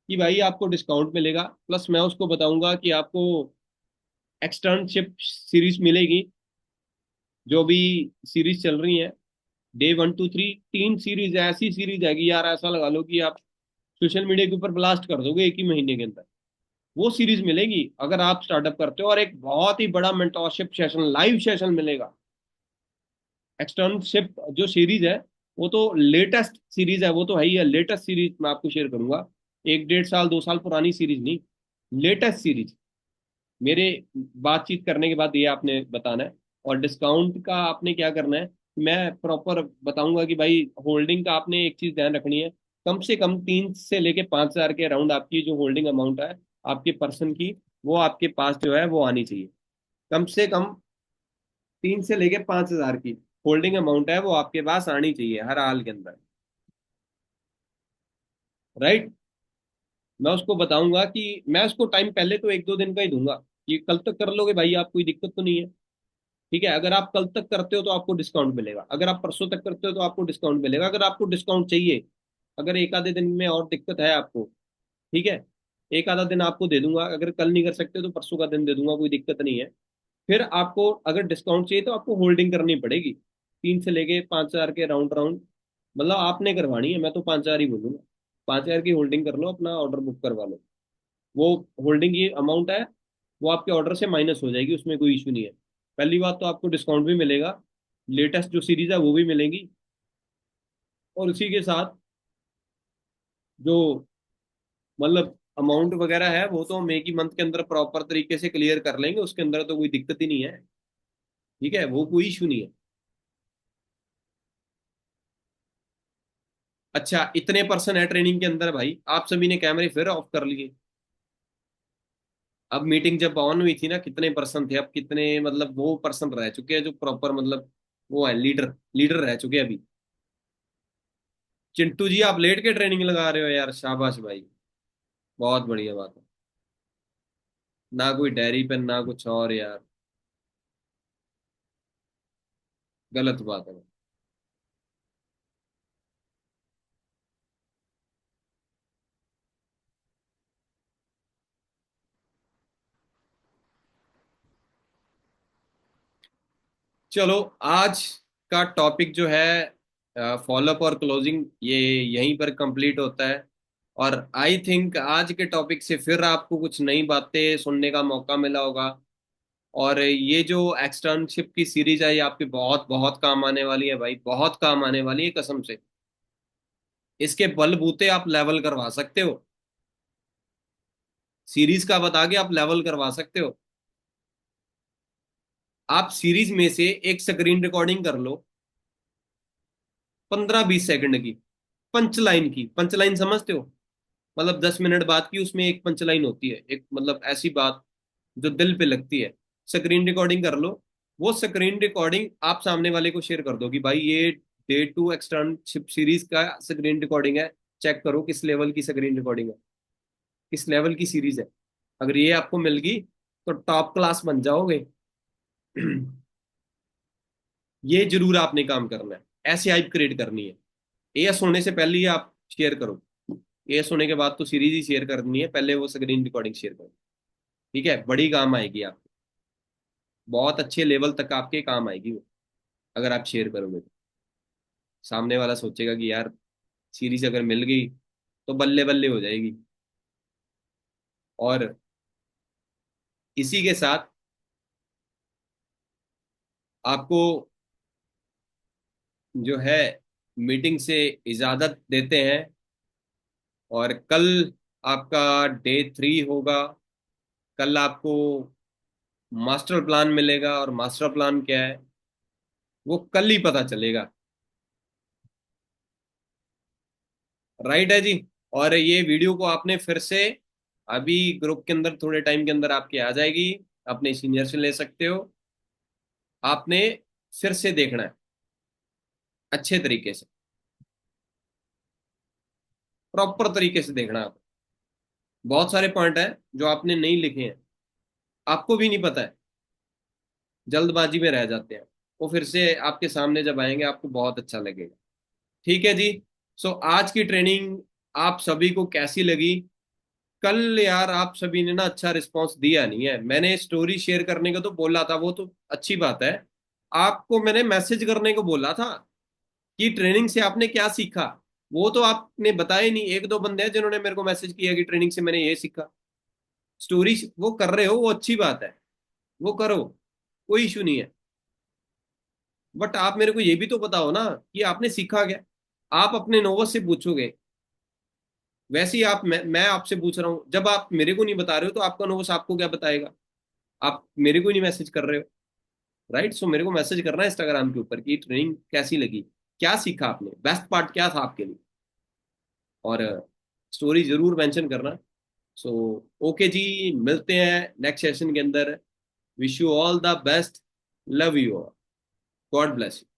Speaker 1: कि भाई आपको डिस्काउंट मिलेगा, प्लस मैं उसको बताऊंगा कि आपको एक्सटर्नशिप सीरीज मिलेगी। जो भी सीरीज चल रही है, डे 1 to 3, 3 सीरीज, ऐसी सीरीज है कि यार ऐसा लगा लो कि आप सोशल मीडिया के ऊपर ब्लास्ट कर दोगे एक ही महीने के अंदर। वो सीरीज मिलेगी अगर आप स्टार्टअप करते हो, और एक बहुत ही बड़ा मेंटोरशिप सेशन, लाइव सेशन मिलेगा। एक्सटर्नशिप जो सीरीज है वो तो लेटेस्ट सीरीज है, वो तो है ही है, लेटेस्ट सीरीज मैं आपको शेयर करूंगा। 1 1.5 साल 2 साल पुरानी सीरीज नहीं, लेटेस्ट सीरीज। मेरे बातचीत करने के बाद ये आपने बताना है। और डिस्काउंट का आपने क्या करना है, मैं प्रॉपर बताऊंगा कि भाई होल्डिंग का आपने एक चीज ध्यान रखनी है, कम से कम 3 से लेके 5 हजार के अराउंड आपकी जो होल्डिंग अमाउंट है आपके पर्सन की, वो आपके पास जो है वो आनी चाहिए। कम से कम 3 से लेके 5 हजार की होल्डिंग अमाउंट है वो आपके पास आनी चाहिए हर हाल के अंदर। राइट। मैं उसको बताऊंगा कि मैं उसको टाइम पहले तो 1 2 दिन का ही दूंगा कि कल तक कर लोगे भाई, आप कोई दिक्कत तो नहीं है। ठीक है, अगर आप कल तक करते हो तो आपको डिस्काउंट मिलेगा, अगर आप परसों तक करते हो तो आपको डिस्काउंट मिलेगा, अगर आपको डिस्काउंट चाहिए, अगर एक आधे दिन में और दिक्कत है आपको, ठीक है, एक आधा दिन आपको दे दूंगा, अगर कल नहीं कर सकते तो परसों का दिन दे दूंगा, कोई दिक्कत नहीं है। फिर आपको अगर डिस्काउंट चाहिए तो आपको होल्डिंग करनी पड़ेगी 3 से लेके 5 हजार के राउंड राउंड। मतलब आपने करवानी है, मैं तो 5 हजार ही बोलूंगा। 5 हजार की होल्डिंग कर लो, अपना ऑर्डर बुक करवा लो। वो होल्डिंग की अमाउंट है वो आपके ऑर्डर से माइनस हो जाएगी, उसमें कोई इशू नहीं है। पहली बात तो आपको डिस्काउंट भी मिलेगा, लेटेस्ट जो सीरीज है वो भी मिलेगी, और उसी के साथ जो मतलब अमाउंट वगैरह है वो तो हम एक ही मंथ के अंदर प्रॉपर तरीके से क्लियर कर लेंगे, उसके अंदर तो कोई दिक्कत ही नहीं है। ठीक है, वो कोई इशू नहीं है। अच्छा, इतने पर्सन है ट्रेनिंग के अंदर भाई, आप सभी ने कैमरे फिर ऑफ कर लिए। अब मीटिंग जब ऑन हुई थी ना, कितने पर्सन थे, अब कितने मतलब वो पर्सन रह चुके हैं जो प्रॉपर मतलब वो है लीडर, लीडर रह चुके हैं अभी। चिंटू जी आप लेट के ट्रेनिंग लगा रहे हो यार, शाबाश भाई, बहुत बढ़िया बात है। ना कोई डायरी पेन ना कुछ और यार, गलत बात है। चलो, आज का टॉपिक जो है फॉलोअप और क्लोजिंग, ये यहीं पर कंप्लीट होता है। और आई थिंक आज के टॉपिक से फिर आपको कुछ नई बातें सुनने का मौका मिला होगा। और ये जो एक्सटर्नशिप की सीरीज है ये आपके बहुत बहुत काम आने वाली है भाई, बहुत काम आने वाली है कसम से। इसके बलबूते आप लेवल करवा सकते हो, सीरीज का बता के आप लेवल करवा सकते हो। आप सीरीज में से एक स्क्रीन रिकॉर्डिंग कर लो, 15 20 सेकंड की, पंच लाइन की। पंच लाइन समझते हो, मतलब 10 मिनट बाद की उसमें एक पंच लाइन होती है, एक मतलब ऐसी बात जो दिल पे लगती है। स्क्रीन रिकॉर्डिंग कर लो, वो स्क्रीन रिकॉर्डिंग आप सामने वाले को शेयर कर दो कि भाई ये Day 2 एक्सटर्नशिप सीरीज का स्क्रीन रिकॉर्डिंग है, चेक करो किस लेवल की स्क्रीन रिकॉर्डिंग है, किस लेवल की सीरीज है। अगर ये आपको मिल गई तो टॉप क्लास बन जाओगे। ये जरूर आपने काम करना है, ऐसे हाइप क्रिएट करनी है। एएस होने से पहले ही आप शेयर करो, एएस होने के बाद तो सीरीज ही शेयर करनी है, पहले वो स्क्रीन रिकॉर्डिंग शेयर करो। ठीक है, बड़ी काम आएगी आपको, बहुत अच्छे लेवल तक आपके काम आएगी वो। अगर आप शेयर करोगे तो सामने वाला सोचेगा कि यार सीरीज अगर मिल गई तो बल्ले बल्ले हो जाएगी। और इसी के साथ आपको जो है मीटिंग से इजाजत देते हैं। और कल आपका डे 3 होगा। कल आपको मास्टर प्लान मिलेगा, और मास्टर प्लान क्या है वो कल ही पता चलेगा। राइट है जी। और ये वीडियो को आपने फिर से अभी ग्रुप के अंदर थोड़े टाइम के अंदर आपके आ जाएगी, अपने सीनियर से ले सकते हो। आपने फिर से देखना है अच्छे तरीके से, प्रॉपर तरीके से देखना है। बहुत सारे पॉइंट है जो आपने नहीं लिखे हैं, आपको भी नहीं पता है, जल्दबाजी में रह जाते हैं। वो फिर से आपके सामने जब आएंगे आपको बहुत अच्छा लगेगा। ठीक है जी। सो आज की ट्रेनिंग आप सभी को कैसी लगी? कल यार आप सभी ने ना अच्छा रिस्पांस दिया नहीं है। मैंने स्टोरी शेयर करने को तो बोला था, वो तो अच्छी बात है। आपको मैंने मैसेज करने को बोला था कि ट्रेनिंग से आपने क्या सीखा, वो तो आपने बताया नहीं। एक दो बंदे हैं जिन्होंने मेरे को मैसेज किया कि ट्रेनिंग से मैंने ये सीखा। स्टोरी वो कर रहे हो, वो अच्छी बात है, वो करो, कोई इशू नहीं है। बट आप मेरे को ये भी तो बताओ ना कि आपने सीखा क्या। आप अपने नोवस से पूछोगे, वैसे ही आप मैं आपसे पूछ रहा हूँ। जब आप मेरे को नहीं बता रहे हो तो आपका नोवस आपको क्या बताएगा? आप मेरे को ही नहीं मैसेज कर रहे हो। राइट। सो मेरे को मैसेज करना है इंस्टाग्राम के ऊपर कि ट्रेनिंग कैसी लगी, क्या सीखा आपने, बेस्ट पार्ट क्या था आपके लिए। और स्टोरी जरूर मेंशन करना। सो ओके जी, मिलते हैं नेक्स्ट सेशन के अंदर। Wish you all the best. Love you all. God bless you.